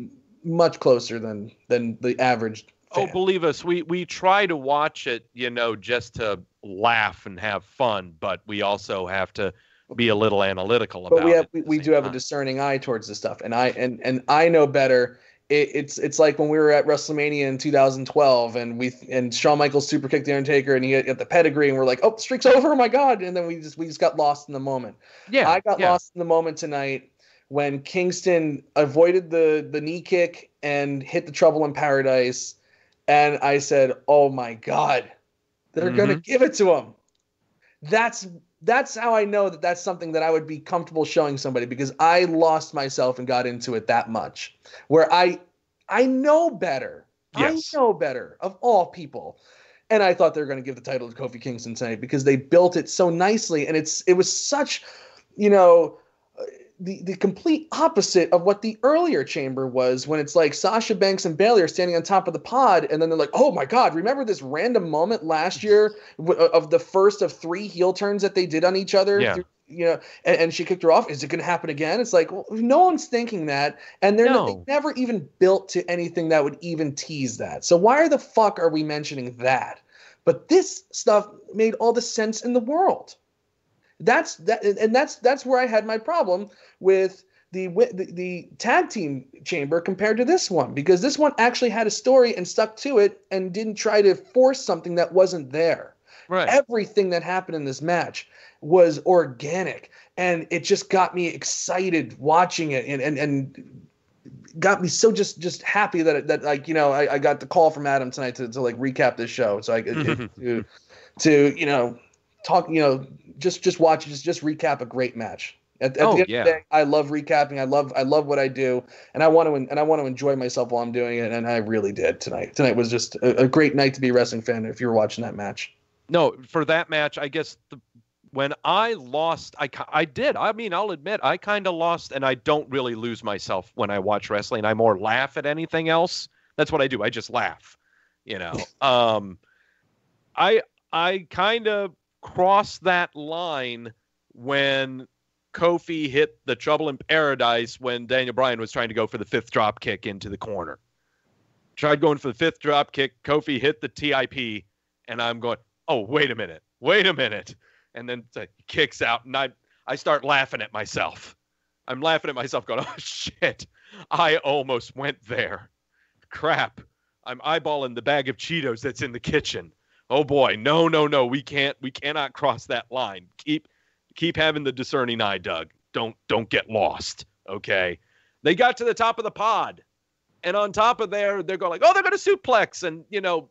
much closer than the average fan. Oh, believe us, we try to watch it, just to laugh and have fun, but we also have to be a little analytical about it. But we do have a discerning eye towards this stuff, and I know better. It's like when we were at WrestleMania in 2012 and Shawn Michaels super kicked The Undertaker and he got the pedigree and we're like, oh, the streak's over, oh my God. And then we just got lost in the moment. Yeah. I got lost in the moment tonight when Kingston avoided the knee kick and hit the Trouble in Paradise. And I said, oh my God, they're going to give it to him. That's how I know that that's something that I would be comfortable showing somebody because I lost myself and got into it that much. Where I know better. Yes. I know better of all people. And I thought they were going to give the title to Kofi Kingston tonight because they built it so nicely. And it was such, the complete opposite of what the earlier chamber was when it's like Sasha Banks and Bayley are standing on top of the pod and then they're like, oh my God, remember this random moment last year of the first of 3 heel turns that they did on each other? Yeah. And she kicked her off. Is it going to happen again? It's like, well, no one's thinking that. And they never even built to anything that would even tease that. So why the fuck are we mentioning that? But this stuff made all the sense in the world. That's where I had my problem with the tag team chamber compared to this one, because this one actually had a story and stuck to it and didn't try to force something that wasn't there. Right. Everything that happened in this match was organic, and it just got me excited watching it, and got me so just happy that like, you know, I got the call from Adam tonight to like recap this show, so I could to you know, talk, you know, just recap a great match. At the end of the day, I love recapping. I love what I do, and I want to enjoy myself while I'm doing it, and I really did tonight. Tonight was just a great night to be a wrestling fan if you were watching that match. No, for that match, I guess when I lost, I did. I mean, I'll admit, I kind of lost, and I don't really lose myself when I watch wrestling. I more laugh at anything else. That's what I do. I just laugh, you know. I kind of crossed that line when Kofi hit the Trouble in Paradise when Daniel Bryan was trying to go for the 5th drop kick into the corner. Tried going for the 5th drop kick. Kofi hit the TIP, and I'm going, oh, wait a minute. And then he kicks out, and I start laughing at myself. I'm laughing at myself going, oh, shit, I almost went there. Crap, I'm eyeballing the bag of Cheetos that's in the kitchen. Oh, boy, no, we cannot cross that line. Keep having the discerning eye, Doug. Don't get lost, okay? They got to the top of the pod, and on top of there, they're going like, oh, they're going to suplex, and, you know,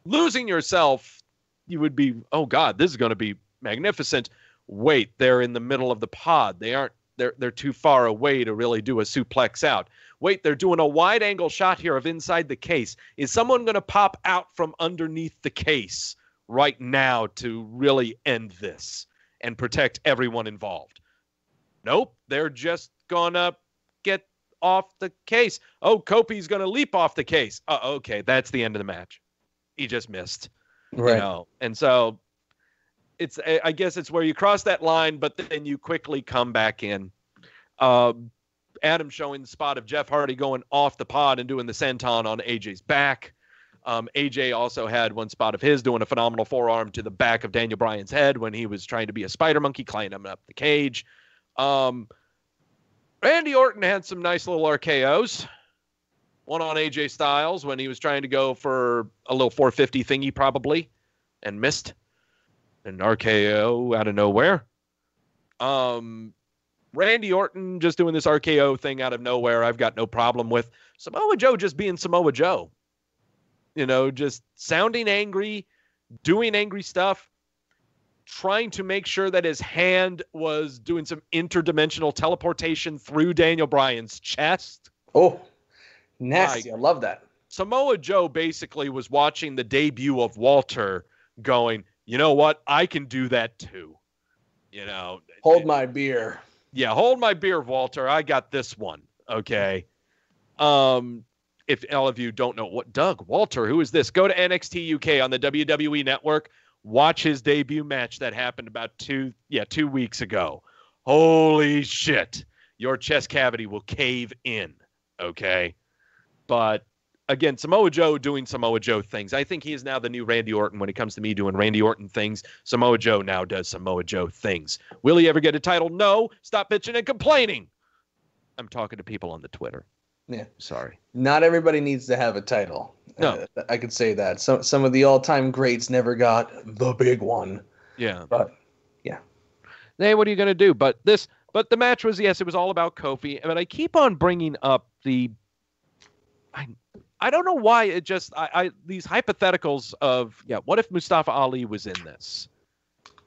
losing yourself, you would be, oh, God, this is going to be magnificent. Wait, they're in the middle of the pod. They're too far away to really do a suplex out. Wait, they're doing a wide-angle shot here of inside the case. Is someone going to pop out from underneath the case right now to really end this and protect everyone involved? Nope, they're just going to get off the case. Oh, Kofi's going to leap off the case. Okay, that's the end of the match. He just missed. Right. You know? And so I guess it's where you cross that line, but then you quickly come back in. Adam showing the spot of Jeff Hardy going off the pod and doing the senton on AJ's back. AJ also had one spot of his doing a phenomenal forearm to the back of Daniel Bryan's head when he was trying to be a spider monkey, climbing up the cage. Randy Orton had some nice little RKOs. One on AJ Styles when he was trying to go for a little 450 thingy probably and missed. An RKO out of nowhere. Randy Orton just doing this RKO thing out of nowhere, I've got no problem with. Samoa Joe just being Samoa Joe. You know, just sounding angry, doing angry stuff, trying to make sure that his hand was doing some interdimensional teleportation through Daniel Bryan's chest. Oh, nasty. I love that. Samoa Joe basically was watching the debut of Walter going, you know what? I can do that too. You know, hold my beer. Yeah, hold my beer, Walter. I got this one. Okay. If all of you don't know what Doug Walter, who is this? Go to NXT UK on the WWE Network. Watch his debut match that happened about 2 weeks ago. Holy shit. Your chest cavity will cave in. Okay. But again, Samoa Joe doing Samoa Joe things. I think he is now the new Randy Orton when it comes to me doing Randy Orton things. Samoa Joe now does Samoa Joe things. Will he ever get a title? No. Stop bitching and complaining. I'm talking to people on the Twitter. Yeah. Sorry. Not everybody needs to have a title. No. I could say that. Some of the all-time greats never got the big one. Yeah. But, yeah. Hey, what are you going to do? But the match was, yes, it was all about Kofi. But I keep on bringing up I don't know why it just these hypotheticals of what if Mustafa Ali was in this?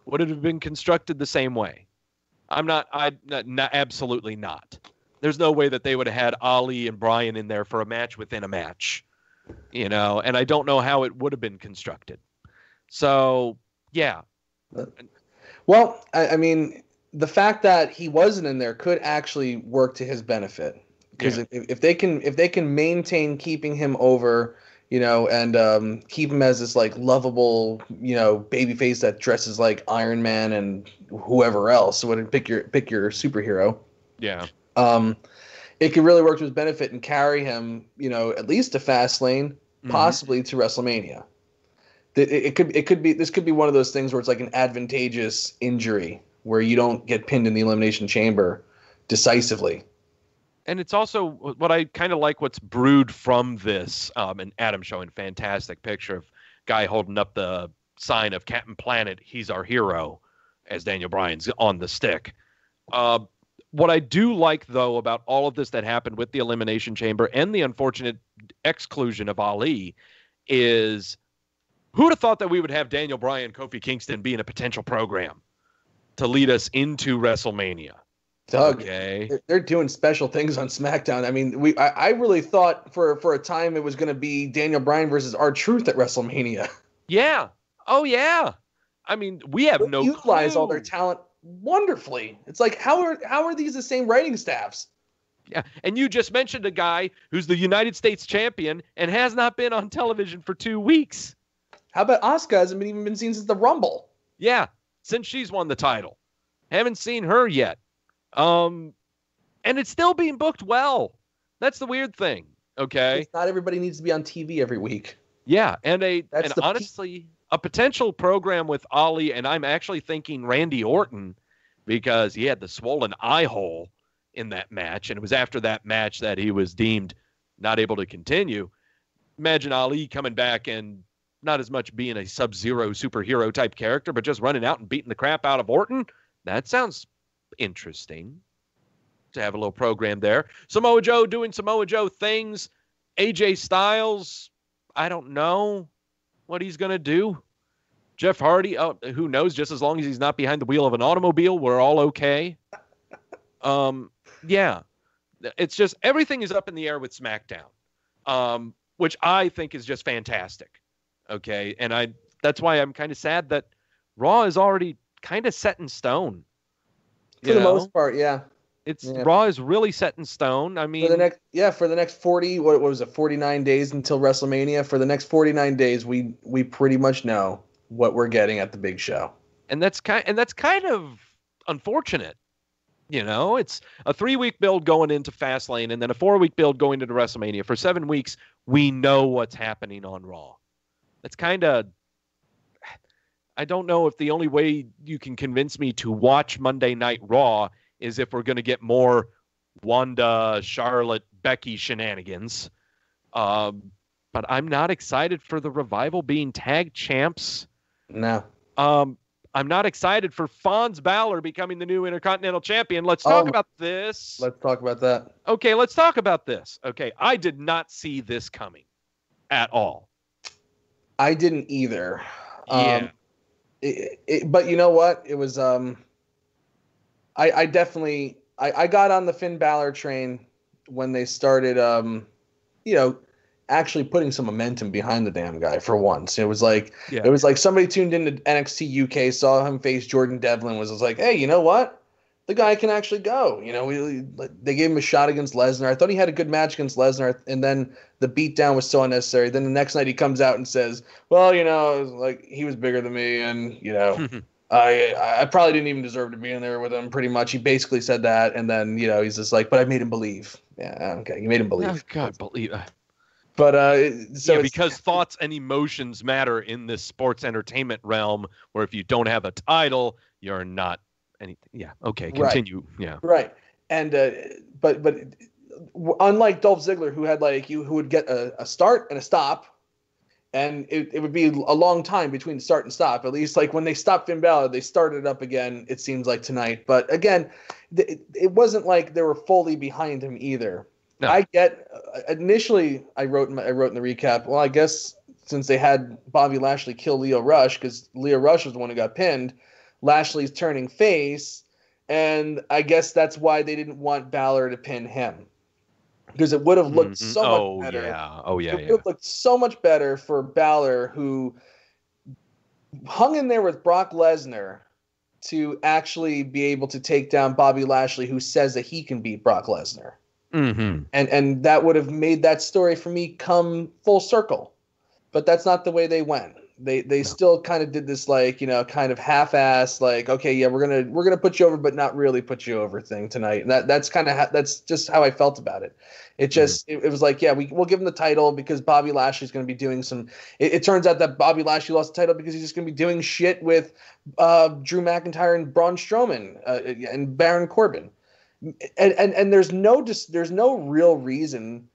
Would it have been constructed the same way? Absolutely not. There's no way that they would have had Ali and Bryan in there for a match within a match, you know, and I don't know how it would have been constructed. So, yeah. Well, I mean, the fact that he wasn't in there could actually work to his benefit. Because if they can maintain keeping him over, you know, and keep him as this like lovable, you know, babyface that dresses like Iron Man and whoever else, wouldn't pick your superhero. Yeah. It could really work to his benefit and carry him, you know, at least to Fastlane, possibly to WrestleMania. This could be one of those things where it's like an advantageous injury where you don't get pinned in the Elimination Chamber decisively. And it's also what I kind of like what's brewed from this, and Adam showing fantastic picture of guy holding up the sign of Captain Planet, he's our hero, as Daniel Bryan's on the stick. What I do like, though, about all of this that happened with the Elimination Chamber and the unfortunate exclusion of Ali is who'd have thought that we would have Daniel Bryan, Kofi Kingston be in a potential program to lead us into WrestleMania? Doug, okay. They're doing special things on SmackDown. I mean, I really thought for a time it was going to be Daniel Bryan versus R-Truth at WrestleMania. Yeah. Oh, yeah. I mean, we have no utilize clue. all their talent wonderfully. It's like, how are these the same writing staffs? Yeah, and you just mentioned a guy who's the United States champion and has not been on television for 2 weeks. How about Asuka? Hasn't even been seen since the Rumble. Yeah, since she's won the title. Haven't seen her yet. And it's still being booked well. That's the weird thing, okay? Not everybody needs to be on TV every week. Yeah, and honestly, a potential program with Ali, and I'm actually thinking Randy Orton, because he had the swollen eye hole in that match, and it was after that match that he was deemed not able to continue. Imagine Ali coming back and not as much being a Sub-Zero superhero type character, but just running out and beating the crap out of Orton. That sounds interesting to have a little program there. Samoa Joe doing Samoa Joe things. AJ Styles, I don't know what he's going to do. Jeff Hardy, who knows? Just as long as he's not behind the wheel of an automobile, we're all okay. Yeah, it's just everything is up in the air with SmackDown, which I think is just fantastic. Okay, and that's why I'm kind of sad that Raw is already kind of set in stone. For the most part, yeah. Raw is really set in stone. I mean, for the next 40, what was it, 49 days until WrestleMania? For the next 49 days, we pretty much know what we're getting at the big show. And that's kind of unfortunate. You know, it's a 3-week build going into Fastlane and then a 4-week build going into WrestleMania. For 7 weeks, we know what's happening on Raw. That's kind of, I don't know if the only way you can convince me to watch Monday Night Raw is if we're going to get more Wanda, Charlotte, Becky shenanigans. But I'm not excited for the Revival being tag champs. No. I'm not excited for Fons Balor becoming the new Intercontinental Champion. Let's talk about this. Let's talk about that. Okay, let's talk about this. Okay, I did not see this coming at all. I didn't either. Yeah. But you know what? It was I definitely got on the Finn Balor train when they started actually putting some momentum behind the damn guy for once. It was like somebody tuned into NXT UK, saw him face Jordan Devlin, was like, hey, you know what? The guy can actually go. You know, they gave him a shot against Lesnar. I thought he had a good match against Lesnar, and then the beatdown was so unnecessary. Then the next night he comes out and says, well, you know, like he was bigger than me, and you know, I probably didn't even deserve to be in there with him. Pretty much, he basically said that, and then you know, he's just like, but I made him believe. Yeah, okay, you made him believe. Oh, God, believe. But because thoughts and emotions matter in this sports entertainment realm, where if you don't have a title, you're not anything. Yeah. Okay. Continue. Right. Yeah. Right. And but unlike Dolph Ziggler, who would get a start and a stop, and it would be a long time between start and stop. At least like when they stopped Finn Balor, they started it up again. It seems like tonight, but again, it wasn't like they were fully behind him either. No. I get initially I wrote in the recap. Well, I guess since they had Bobby Lashley kill Lio Rush because Lio Rush was the one who got pinned, Lashley's turning face, and I guess that's why they didn't want Balor to pin him because it would have looked so much better. Yeah. Oh yeah. It would have looked so much better for Balor, who hung in there with Brock Lesnar to actually be able to take down Bobby Lashley, who says that he can beat Brock Lesnar. Mm-hmm. And that would have made that story for me come full circle, but that's not the way they went. They still kind of did this like, kind of half-ass like, okay, yeah, we're gonna put you over, but not really put you over thing tonight. And that's kind of that's just how I felt about it. It just it was like, yeah, we'll give him the title because Bobby Lashley's going to be doing some. It turns out that Bobby Lashley lost the title because he's just going to be doing shit with Drew McIntyre and Braun Strowman and Baron Corbin, and there's no real reason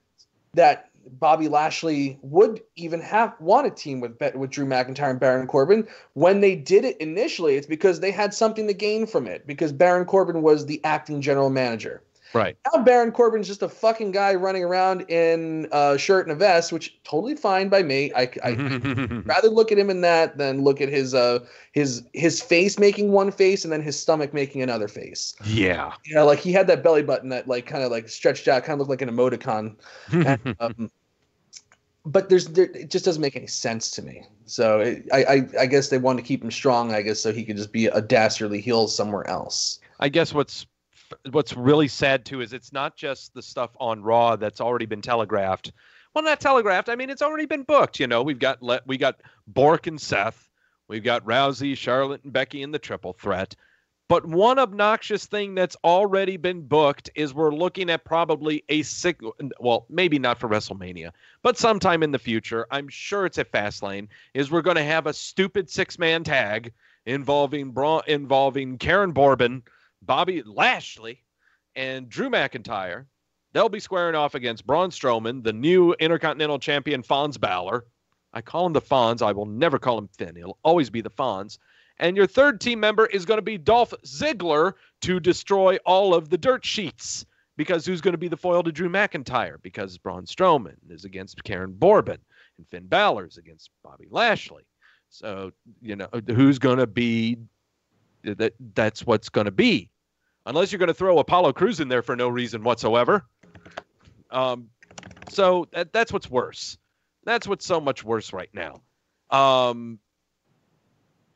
that Bobby Lashley would even want a team with Drew McIntyre and Baron Corbin. When they did it initially, it's because they had something to gain from it, because Baron Corbin was the acting general manager. Right. Now Baron Corbin's just a fucking guy running around in a shirt and a vest, which totally fine by me. I rather look at him in that than look at his face making one face and then his stomach making another face. Yeah. Like he had that belly button that like kind of like stretched out, kind of looked like an emoticon. And, but it just doesn't make any sense to me. So I guess they wanted to keep him strong, I guess, so he could just be a dastardly heel somewhere else. I guess what's really sad too is it's not just the stuff on Raw that's already been telegraphed. Well, not telegraphed. I mean, it's already been booked. We got Bork and Seth. We've got Rousey, Charlotte, and Becky in the triple threat. But one obnoxious thing that's already been booked is we're looking at probably maybe not for WrestleMania, but sometime in the future, I'm sure it's at Fastlane, is we're going to have a stupid 6-man tag involving Karen Bourbon, Bobby Lashley, and Drew McIntyre. They'll be squaring off against Braun Strowman, the new Intercontinental Champion Fonz Balor. I call him the Fonz. I will never call him Finn. He'll always be the Fonz. And your third team member is going to be Dolph Ziggler to destroy all of the dirt sheets. Because who's going to be the foil to Drew McIntyre? Because Braun Strowman is against Karen Bourbon, and Finn Balor's against Bobby Lashley. So, who's going to be... That's what's going to be. Unless you're going to throw Apollo Crews in there for no reason whatsoever. So that's what's worse. That's what's so much worse right now. I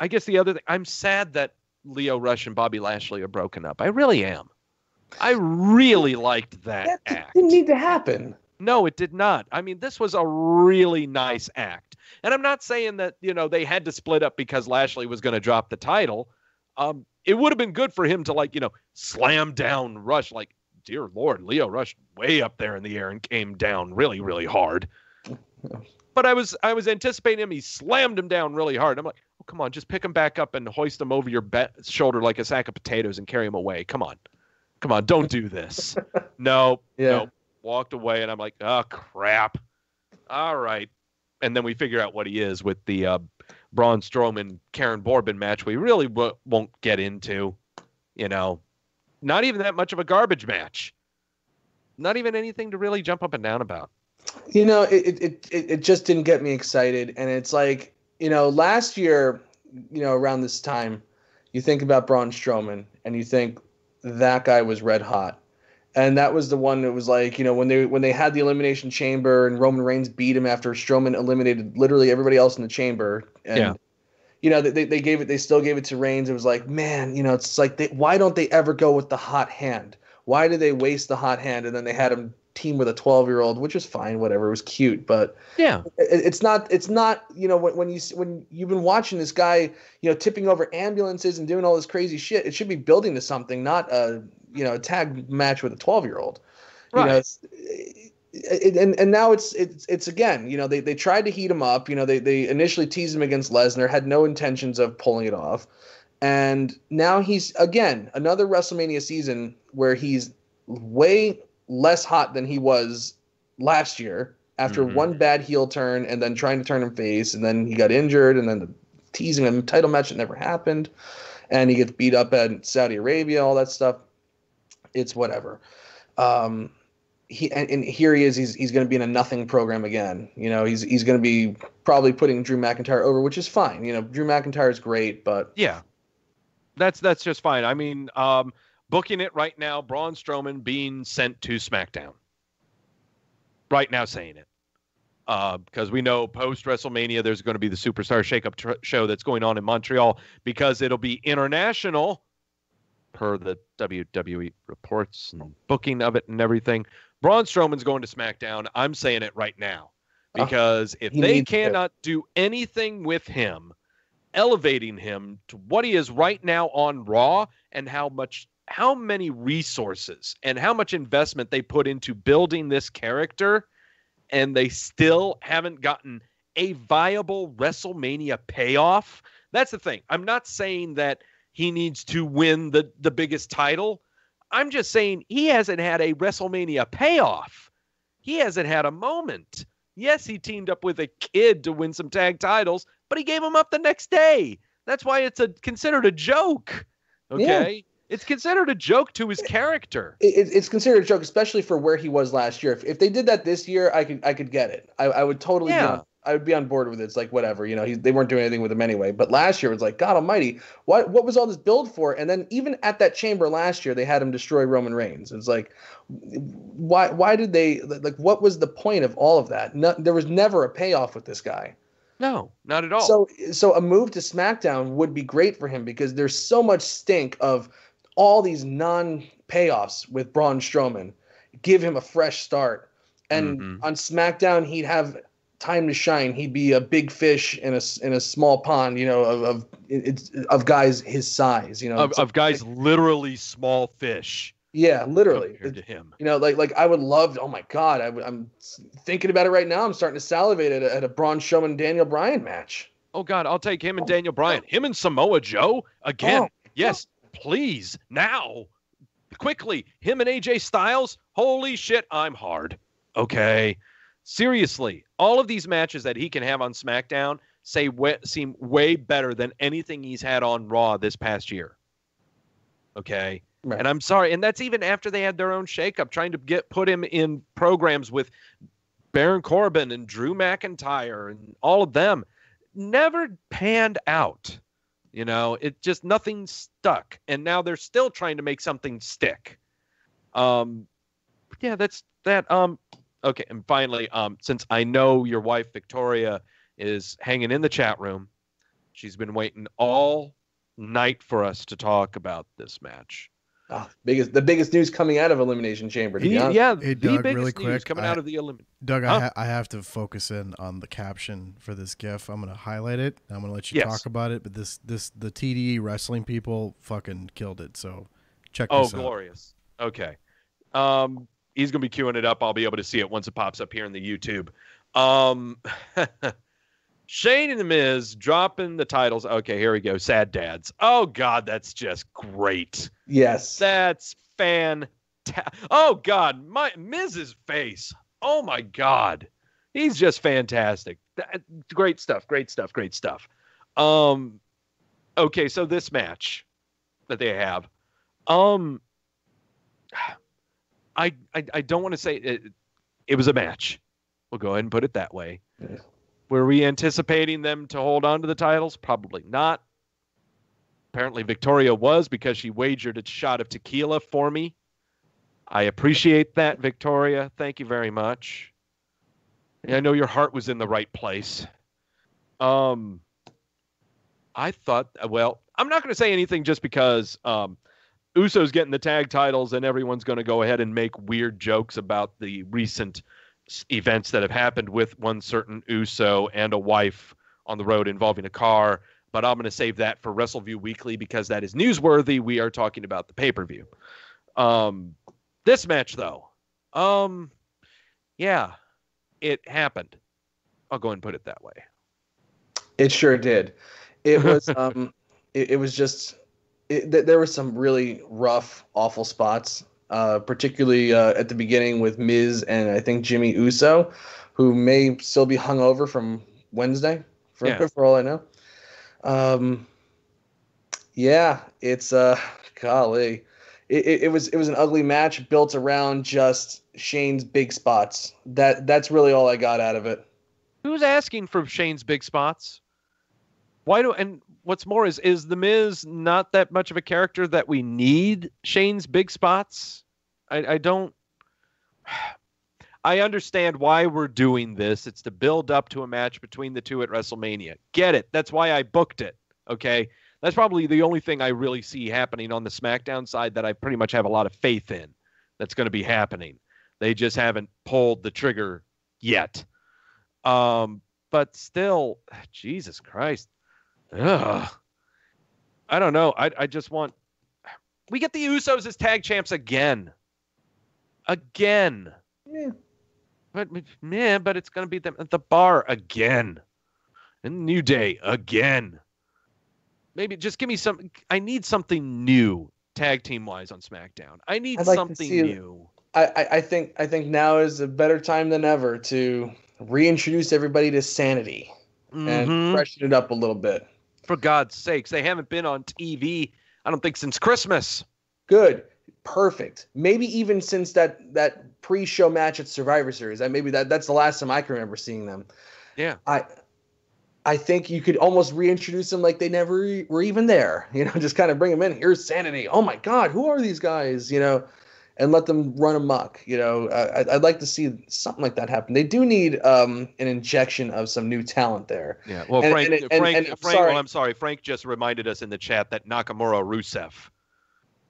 guess the other thing, I'm sad that Lio Rush and Bobby Lashley are broken up. I really am. I really liked that act. Didn't need to happen. No, it did not. I mean, this was a really nice act. And I'm not saying that, they had to split up because Lashley was going to drop the title. It would have been good for him to slam down Rush, dear Lord, Lio Rush way up there in the air and came down really, really hard. But I was anticipating him. He slammed him down really hard. I'm like, oh, come on, just pick him back up and hoist him over your shoulder like a sack of potatoes and carry him away. Come on, don't do this. No, walked away, and I'm like, oh crap. All right, and then we figure out what he is with the Braun Strowman Karen Bourbon match. We really won't get into, not even that much of a garbage match. Not even anything to really jump up and down about. It just didn't get me excited. And it's like, last year, around this time, you think about Braun Strowman and you think that guy was red hot. And that was the one that was like, when they had the Elimination Chamber and Roman Reigns beat him after Strowman eliminated literally everybody else in the chamber. And, they still gave it to Reigns. It was like, man, it's like, why don't they ever go with the hot hand? Why did they waste the hot hand? And then they had him team with a 12-year-old, which is fine, whatever. It was cute, but yeah, it's not, when you've been watching this guy, tipping over ambulances and doing all this crazy shit, it should be building to something, not a tag match with a 12-year-old. Right. And now it's again, they tried to heat him up. They initially teased him against Lesnar, had no intentions of pulling it off. And now he's, again, another WrestleMania season where he's way less hot than he was last year after one bad heel turn and then trying to turn him face. And then he got injured and then the teasing him title match that never happened. And he gets beat up at Saudi Arabia, all that stuff. It's whatever. And here he is. He's going to be in a nothing program again. He's going to be probably putting Drew McIntyre over, which is fine. Drew McIntyre is great, but yeah, that's just fine. I mean, booking it right now, Braun Strowman being sent to SmackDown. Right now, saying it. Because we know post-WrestleMania, there's going to be the Superstar Shakeup show that's going on in Montreal because it'll be international per the WWE reports and booking of it and everything. Braun Strowman's going to SmackDown. I'm saying it right now Because if they cannot do anything with him, elevating him to what he is right now on Raw, and how many resources and how much investment they put into building this character, and they still haven't gotten a viable WrestleMania payoff. That's the thing. I'm not saying that he needs to win the biggest title. I'm just saying he hasn't had a WrestleMania payoff. He hasn't had a moment. Yes, he teamed up with a kid to win some tag titles, but he gave him up the next day. That's why it's considered a joke. Okay? Yeah. It's considered a joke to his character. It's considered a joke, especially for where he was last year. If they did that this year, I could get it. I would totally I would be on board with it. It's like, whatever, they weren't doing anything with him anyway. But last year it was like, God almighty, what was all this build for? And then even at that chamber last year, they had him destroy Roman Reigns. It's like, why did they, like, what was the point of all of that? There was never a payoff with this guy. No, not at all. So a move to SmackDown would be great for him, because there's so much stink of all these non-payoffs with Braun Strowman. Give him a fresh start. And on SmackDown, he'd have time to shine. He'd be a big fish in a small pond, of guys his size, of guys literally small fish. Yeah, literally. Compared to him. Like I would love. Oh my God, I'm thinking about it right now. I'm starting to salivate at a Braun Strowman Daniel Bryan match. Oh God, I'll take him and Daniel Bryan. Him and Samoa Joe again. Yes, please now, quickly. Him and AJ Styles. Holy shit, I'm hard. Okay. Seriously, all of these matches that he can have on SmackDown seem way better than anything he's had on Raw this past year. Okay? Right. And I'm sorry, and that's even after they had their own shakeup, trying to put him in programs with Baron Corbin and Drew McIntyre and all of them. Never panned out. It just, nothing stuck. And now they're still trying to make something stick. Yeah, that's that. Okay, and finally, since I know your wife, Victoria, is hanging in the chat room, she's been waiting all night for us to talk about this match. The biggest news coming out of Elimination Chamber, to be honest. Yeah, hey, the Doug, biggest really quick, news coming out of the Elimination. Doug, I have to focus in on the caption for this GIF. I'm going to highlight it. I'm going to let you talk about it, but the TDE wrestling people fucking killed it, so check this out. Oh, glorious. Okay. He's going to be queuing it up. I'll be able to see it once it pops up here in the YouTube. Shane and The Miz dropping the titles. Okay, here we go. Sad Dads. Oh, God, that's just great. Yes. That's fantastic. Oh, God, my Miz's face. Oh, my God. He's just fantastic. Great stuff, great stuff, great stuff. Okay, so this match that they have, I don't want to say it was a match. We'll go ahead and put it that way. Yeah. Were we anticipating them to hold on to the titles? Probably not. Apparently Victoria was, because she wagered a shot of tequila for me. I appreciate that, Victoria. Thank you very much. I know your heart was in the right place. I thought, well, I'm not going to say anything just because Uso's getting the tag titles and everyone's going to go ahead and make weird jokes about the recent events that have happened with one certain Uso and a wife on the road involving a car. But I'm going to save that for Wrestleview Weekly because that is newsworthy. We are talking about the pay-per-view. This match, though, yeah, it happened. I'll go ahead and put it that way. It sure did. It was it was just there were some really rough, awful spots, particularly at the beginning with Miz and I think Jimmy Uso, who may still be hungover from Wednesday, for all I know. Yeah, it's golly. It was an ugly match built around just Shane's big spots. That's really all I got out of it. Who's asking for Shane's big spots? And what's more is The Miz not that much of a character that we need Shane's big spots? I understand why we're doing this. It's to build up to a match between the two at WrestleMania. Get it. That's why I booked it. Okay. That's probably the only thing I really see happening on the SmackDown side that I pretty much have a lot of faith in that's going to be happening. They just haven't pulled the trigger yet. But still, Jesus Christ. Ugh. I don't know. I just want... We get the Usos as tag champs again. Again. Yeah. But it's going to be them at the bar again. And New Day again. Maybe just give me some... I need something new tag team-wise on SmackDown. I need something new. I think now is a better time than ever to reintroduce everybody to sanity and freshen it up a little bit. For God's sakes, they haven't been on TV, I don't think, since Christmas. Good. Perfect. Maybe even since that pre-show match at Survivor Series. That's the last time I can remember seeing them. Yeah. I think you could almost reintroduce them like they never were even there. Just kind of bring them in. Here's sanity. Oh my God, who are these guys? And let them run amok. I'd like to see something like that happen. They do need an injection of some new talent there. Yeah. Well, I'm sorry. Frank just reminded us in the chat that Nakamura Rusev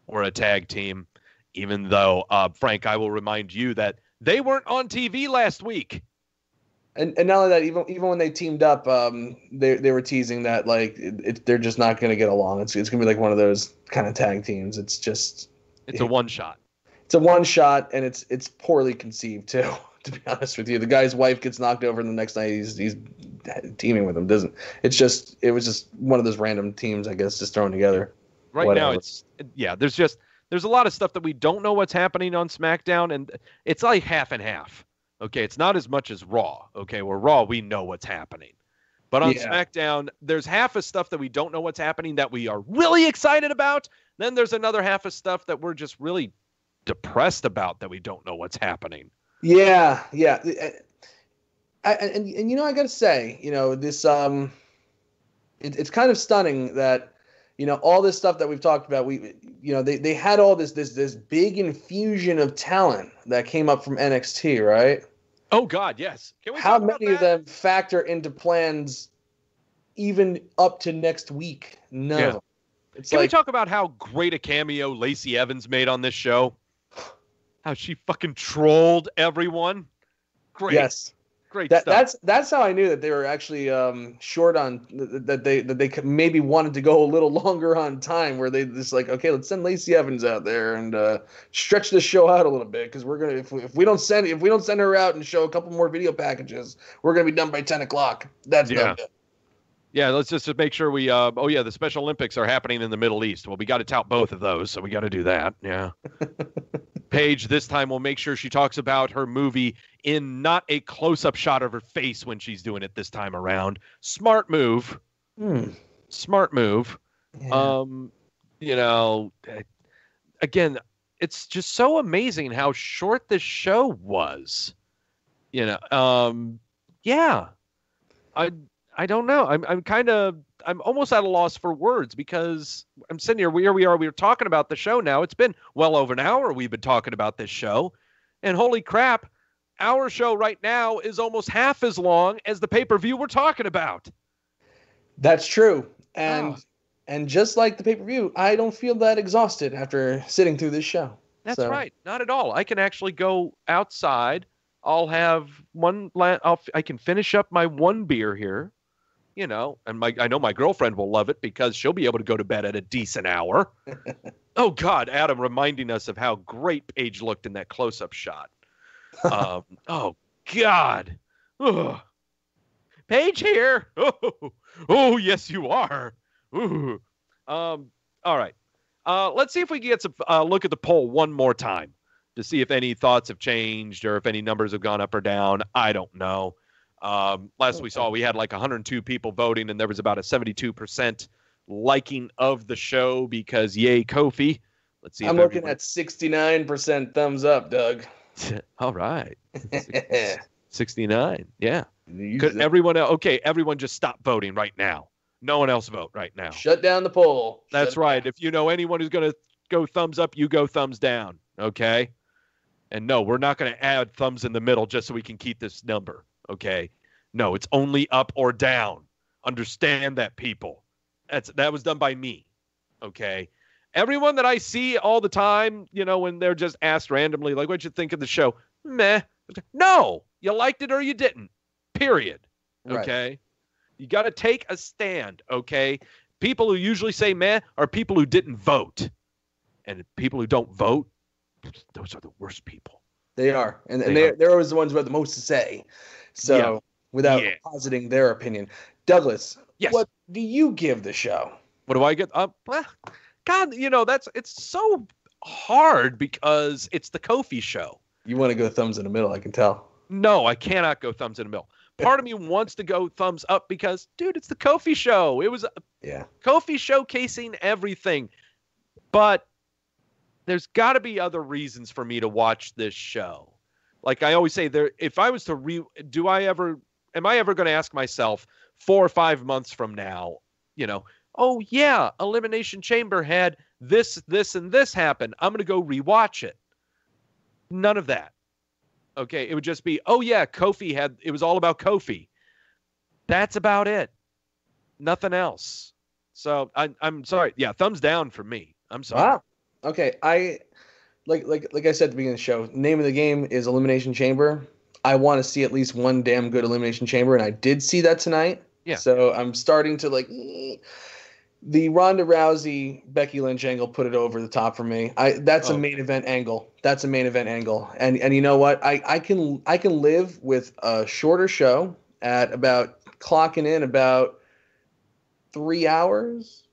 were a tag team, even though, Frank, I will remind you that they weren't on TV last week. And not only that, even when they teamed up, they were teasing that they're just not going to get along. It's going to be like one of those kind of tag teams. It's a one shot. It's a one shot, and it's poorly conceived too. To be honest with you, the guy's wife gets knocked over, and the next night he's teaming with him. It was just one of those random teams, I guess, just thrown together. Right Whatever. Now, there's a lot of stuff that we don't know what's happening on SmackDown, and it's like half and half. Okay, it's not as much as Raw. Okay, where Raw we know what's happening, but on SmackDown there's half of stuff that we don't know what's happening that we are really excited about. Then there's another half of stuff that we're just really depressed about that we don't know what's happening. Yeah. I gotta say, this it's kind of stunning that all this stuff that we've talked about, they had all this big infusion of talent that came up from NXT, right? Oh God, yes. Can we How many of them factor into plans even up to next week? No. Yeah. Can we talk about how great a cameo Lacey Evans made on this show? How she fucking trolled everyone. Great. Yes. Great stuff. That's how I knew that they were actually short on that they maybe wanted to go a little longer on time, where they just okay, let's send Lacey Evans out there and stretch this show out a little bit, because we're gonna if we don't send her out and show a couple more video packages, we're gonna be done by 10 o'clock. That's no good. Yeah, let's just make sure we the Special Olympics are happening in the Middle East. Well, we got to tout both of those, so we got to do that. Yeah. Paige this time will make sure she talks about her movie in not a close-up shot of her face when she's doing it this time around. Smart move. Smart move. Yeah. Again, it's just so amazing how short this show was. Yeah. I don't know. I'm almost at a loss for words, because I'm sitting here. We are talking about the show now. It's been well over an hour we've been talking about this show. And holy crap, our show right now is almost half as long as the pay-per-view we're talking about. That's true. And just like the pay-per-view, I don't feel that exhausted after sitting through this show. That's right. Not at all. I can actually go outside. I'll have I can finish up my one beer here. And I know my girlfriend will love it, because she'll be able to go to bed at a decent hour. Oh, God, Adam reminding us of how great Paige looked in that close-up shot. Oh, God. Ugh. Paige here. Oh, yes, you are. Ooh. All right. Let's see if we can get some look at the poll one more time to see if any thoughts have changed or if any numbers have gone up or down. I don't know. Last we saw, we had 102 people voting, and there was about a 72% liking of the show, because yay, Kofi. Let's see. I'm looking at 69% thumbs up, Doug. All right. 69. Yeah. Could everyone everyone just stop voting right now. No one else vote right now. Shut down the poll. That's right. If you know anyone who's going to go thumbs up, you go thumbs down. Okay. And no, we're not going to add thumbs in the middle just so we can keep this number. Okay. No, it's only up or down. Understand that, people. That was done by me. Okay. Everyone that I see all the time, when they're just asked randomly, what'd you think of the show? Meh. No, you liked it or you didn't. period. Right. Okay. You got to take a stand. Okay. People who usually say meh are people who didn't vote. And people who don't vote, those are the worst people. They are. And they're always the ones who have the most to say. So without positing their opinion. Douglas, yes. What do you give the show? What do I get? God, it's so hard because it's the Kofi show. You want to go thumbs in the middle, I can tell. No, I cannot go thumbs in the middle. Part of me wants to go thumbs up because, dude, it's the Kofi show. It was Kofi showcasing everything. But there's got to be other reasons for me to watch this show. Like I always say, if I was to am I ever going to ask myself 4 or 5 months from now, oh yeah, Elimination Chamber had this, and this happen. I'm going to go rewatch it. None of that. Okay, it would just be, oh yeah, it was all about Kofi. That's about it. Nothing else. So I'm sorry. Yeah, thumbs down for me. I'm sorry. Wow. Okay, I like I said at the beginning of the show, name of the game is Elimination Chamber. I want to see at least one damn good Elimination Chamber, and I did see that tonight. Yeah. So I'm starting to the Ronda Rousey Becky Lynch angle put it over the top for me. That's a main event angle. And you know what? I can live with a shorter show at about clocking in about 3 hours.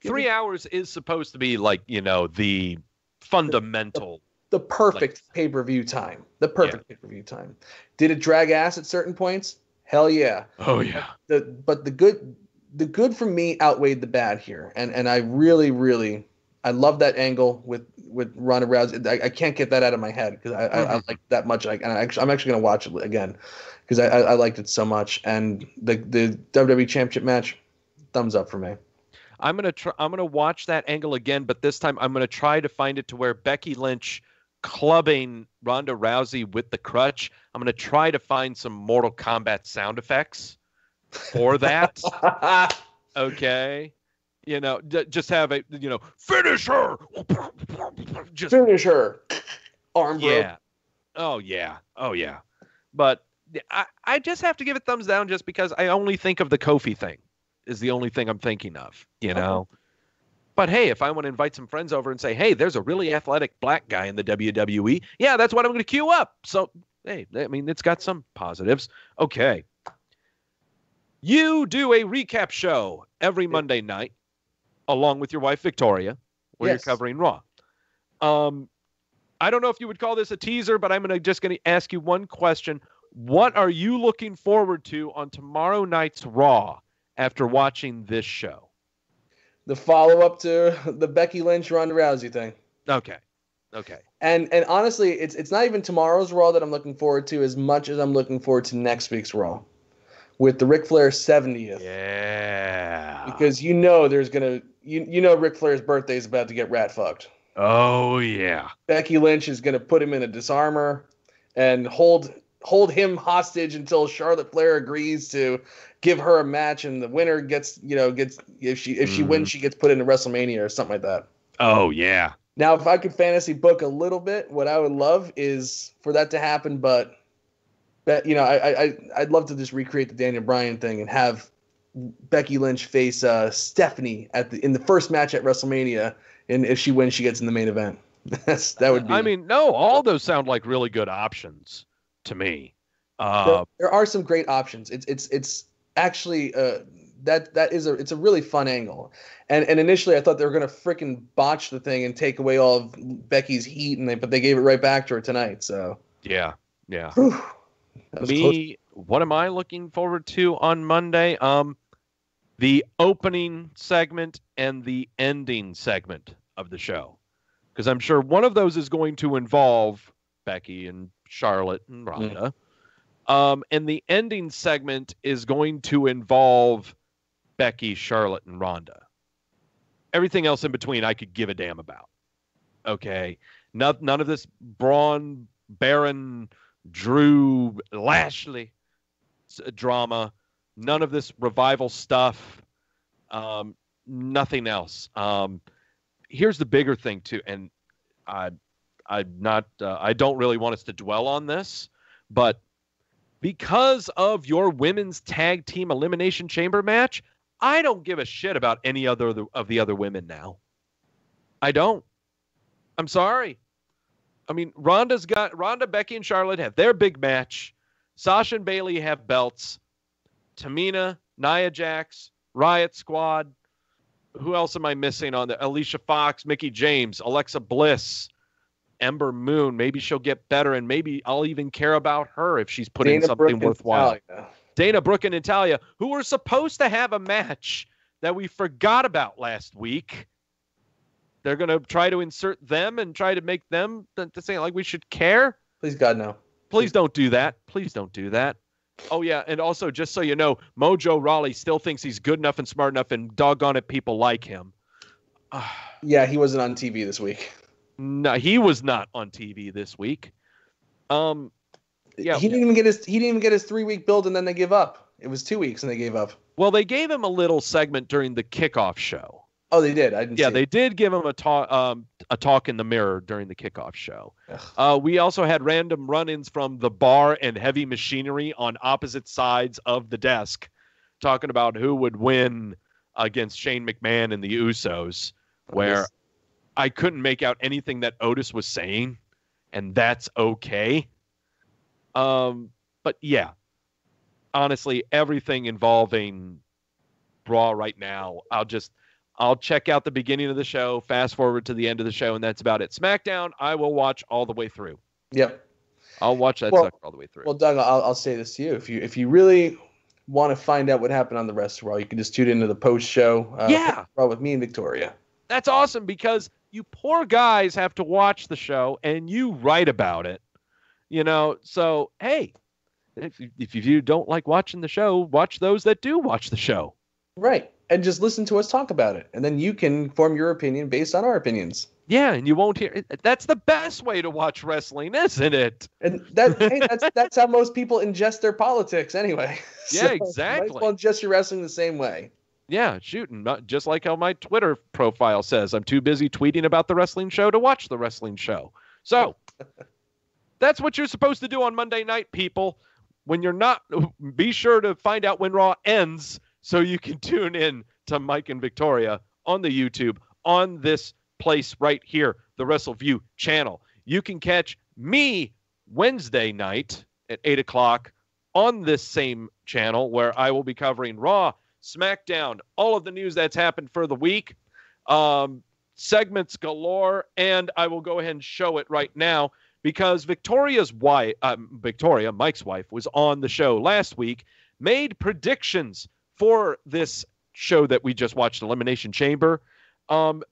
3 hours is supposed to be like, the fundamental. The perfect pay-per-view time. Pay-per-view time. Did it drag ass at certain points? Hell yeah. Oh yeah. But the good for me outweighed the bad here. And I really I love that angle with Ronda Rousey. I can't get that out of my head because I like that much. I'm actually going to watch it again because I liked it so much. And the WWE Championship match, thumbs up for me. I'm gonna watch that angle again, but this time I'm gonna try to find it to where Becky Lynch clubbing Ronda Rousey with the crutch. I'm gonna try to find some Mortal Kombat sound effects for that. Okay, just have a finish her. Just finish her. Arm broke. Yeah. Oh yeah. But I just have to give it thumbs down just because I only think of the Kofi thing. Is the only thing I'm thinking of, Okay. But hey, if I want to invite some friends over and say, hey, there's a really athletic black guy in the WWE, yeah, that's what I'm going to queue up. So, hey, I mean, it's got some positives. Okay. You do a recap show every Monday night, along with your wife, Victoria, where you're covering Raw. I don't know if you would call this a teaser, but I'm going to ask you one question. What are you looking forward to on tomorrow night's Raw? After watching this show? The follow-up to the Becky Lynch Ronda Rousey thing. Okay. And honestly, it's not even tomorrow's Raw that I'm looking forward to as much as I'm looking forward to next week's Raw with the Ric Flair 70th. Yeah. Because there's gonna Ric Flair's birthday is about to get rat fucked. Oh yeah. Becky Lynch is gonna put him in a disarmor and hold him hostage until Charlotte Flair agrees to give her a match, and the winner gets if she wins, she gets put into WrestleMania or something like that. Oh yeah. Now, if I could fantasy book a little bit, what I would love is for that to happen. But I'd love to just recreate the Daniel Bryan thing and have Becky Lynch face Stephanie in the first match at WrestleMania, and if she wins, she gets in the main event. That would be. I mean, no, all those sound like really good options to me. There are some great options. It's actually it's a really fun angle. And initially I thought they were going to freaking botch the thing and take away all of Becky's heat, but they gave it right back to her tonight. So yeah. Whew, me, what am I looking forward to on Monday? The opening segment and the ending segment of the show, because I'm sure one of those is going to involve Becky and Charlotte and Ronda. And the ending segment is going to involve Becky, Charlotte, and Ronda. Everything else in between I could give a damn about. Okay? None of this Braun, Baron, Drew, Lashley drama. None of this revival stuff. Nothing else. Here's the bigger thing, too, and I don't really want us to dwell on this, but because of your women's tag team elimination chamber match, I don't give a shit about any other of the other women now. I don't. I'm sorry. I mean, Ronda, Becky, and Charlotte have their big match. Sasha and Bayley have belts. Tamina, Nia Jax, Riot Squad. Who else am I missing on there? Alicia Fox, Mickie James, Alexa Bliss, Ember Moon. Maybe she'll get better, and maybe I'll even care about her if she's putting something worthwhile. Dana Brooke and Natalya, who were supposed to have a match that we forgot about last week. They're going to try to insert them and try to make them to say like we should care. Please, God, no. Please don't do that. Please don't do that. Oh, yeah, and also, just so you know, Mojo Rawley still thinks he's good enough and smart enough, and doggone it, people like him. Yeah, he wasn't on TV this week. No, he was not on TV this week. Yeah, he didn't even get his 3-week build, and then they give up. It was 2 weeks, and they gave up. Well, they gave him a little segment during the kickoff show. Oh, they did. I didn't. Yeah, they did give him a talk in the mirror during the kickoff show. We also had random run-ins from the bar and heavy machinery on opposite sides of the desk, talking about who would win against Shane McMahon and the Usos, where I couldn't make out anything that Otis was saying, and that's okay. But yeah, honestly, everything involving Raw right now, I'll check out the beginning of the show, fast forward to the end of the show, and that's about it. SmackDown, I will watch all the way through. Yep. I'll watch that sucker all the way through. Well, Doug, I'll say this to you. If you really want to find out what happened on the rest of Raw, you can just tune into the post-show Raw with me and Victoria. That's awesome because you poor guys have to watch the show, and you write about it. You know, so, hey, if you don't like watching the show, watch those that do watch the show. Right. And just listen to us talk about it. And then you can form your opinion based on our opinions. Yeah, and you won't hear – that's the best way to watch wrestling, isn't it? And that's how most people ingest their politics anyway. Yeah, so exactly. You might as well ingest your wrestling the same way. Yeah, shooting. Just like how my Twitter profile says. I'm too busy tweeting about the wrestling show to watch the wrestling show. So that's what you're supposed to do on Monday night, people. When you're not – be sure to find out when Raw ends – so you can tune in to Mike and Victoria on the YouTube, on this place right here, the Wrestleview channel. You can catch me Wednesday night at 8 o'clock on this same channel where I will be covering Raw, SmackDown, all of the news that's happened for the week, segments galore, and I will go ahead and show it right now because Victoria's wife, Mike's wife, was on the show last week, made predictions for this show that we just watched, Elimination Chamber.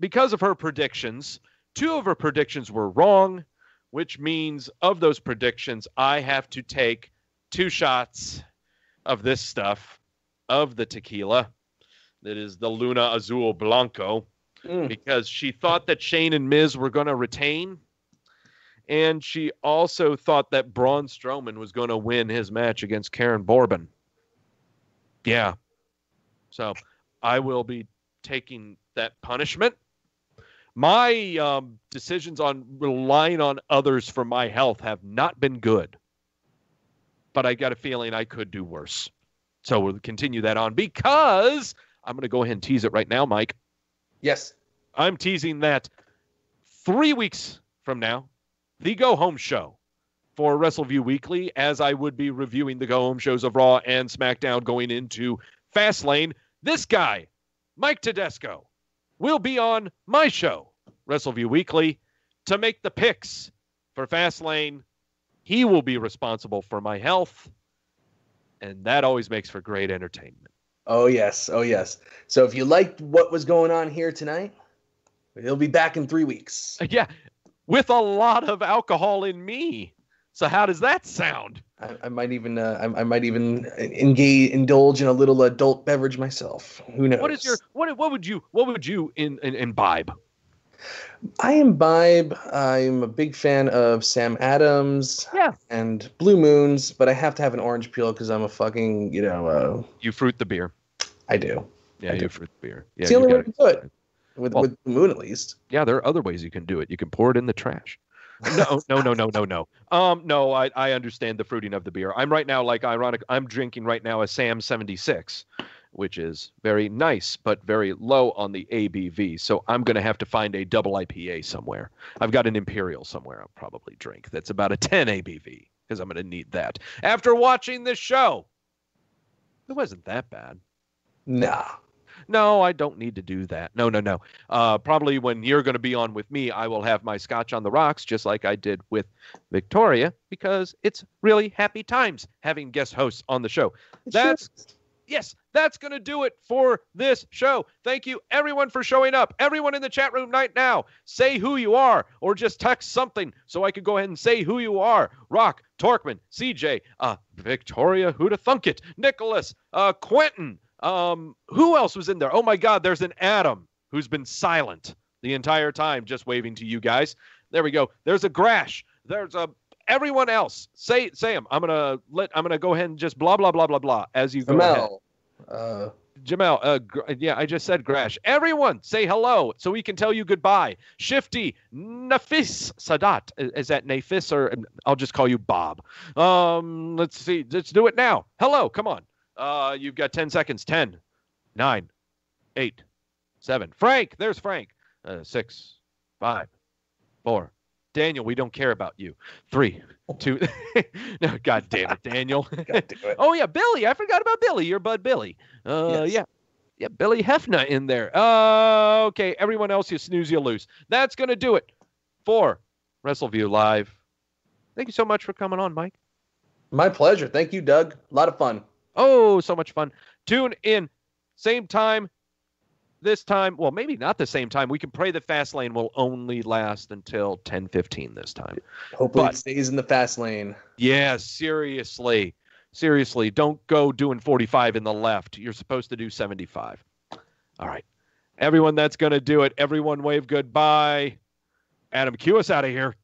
Because of her predictions, 2 of her predictions were wrong, which means of those predictions, I have to take 2 shots of this stuff, of the tequila. That is the Luna Azul Blanco, because she thought that Shane and Miz were going to retain. And she also thought that Braun Strowman was going to win his match against Karen Bourbon. Yeah. So I will be taking that punishment. My decisions on relying on others for my health have not been good. But I got a feeling I could do worse. So we'll continue that on because I'm going to go ahead and tease it right now, Mike. Yes. I'm teasing that 3 weeks from now, the Go Home Show for Wrestleview Weekly, as I would be reviewing the Go Home shows of Raw and SmackDown going into Fastlane. This guy, Mike Tedesco, will be on my show, Wrestleview Weekly, to make the picks for Fastlane. He will be responsible for my health, and that always makes for great entertainment. Oh, yes. Oh, yes. So if you liked what was going on here tonight, he'll be back in 3 weeks. Yeah, with a lot of alcohol in me. So how does that sound? I might even indulge in a little adult beverage myself. Who knows? What would you imbibe? I imbibe. I'm a big fan of Sam Adams. Yeah. And Blue Moons, but I have to have an orange peel because I'm a fucking You fruit the beer. I do. Yeah, you fruit the beer. Yeah, it's the only way to do it. With Blue Moon, at least. Yeah, there are other ways you can do it. You can pour it in the trash. No. No, I understand the fruiting of the beer. I'm right now, like, ironic. I'm drinking right now a Sam 76, which is very nice, but very low on the ABV. So I'm going to have to find a double IPA somewhere. I've got an Imperial somewhere I'll probably drink that's about a 10 ABV because I'm going to need that. After watching this show, it wasn't that bad. Nah. No, I don't need to do that. No. Probably when you're going to be on with me, I will have my scotch on the rocks, just like I did with Victoria, because it's really happy times having guest hosts on the show. Yes, that's going to do it for this show. Thank you, everyone, for showing up. Everyone in the chat room right now, say who you are, or just text something so I could go ahead and say who you are. Rock, Torkman, CJ, Victoria, who'da thunk it, Nicholas, Quentin. Who else was in there? Oh, my God, there's an Adam who's been silent the entire time, just waving to you guys. There we go. There's a Grash. There's a... Everyone else, say them. I'm gonna go ahead and just blah blah blah blah blah as you go ahead. Jamel, yeah, I just said Grash. Everyone, say hello so we can tell you goodbye. Shifty, Nafis, Sadat. Is that Nafis, or I'll just call you Bob? Let's see. Let's do it now. Hello, come on. You've got 10 seconds. 10, 9, 8, 7. Frank, there's Frank. 6, 5, 4. Daniel, we don't care about you. 3, 2. No, God damn it, Daniel. Oh, yeah, Billy. I forgot about Billy. Your bud Billy. Yes. Yeah, Billy Hefner in there. Okay, everyone else, you snooze, you lose. That's going to do it for Wrestleview Live. Thank you so much for coming on, Mike. My pleasure. Thank you, Doug. A lot of fun. Oh, so much fun. Tune in. Same time. This time, well, maybe not the same time. We can pray the fast lane will only last until 10:15 this time. Hopefully it stays in the fast lane. Yeah, seriously. Don't go doing 45 in the left. You're supposed to do 75. All right. Everyone, that's going to do it. Everyone wave goodbye. Adam, cue us out of here.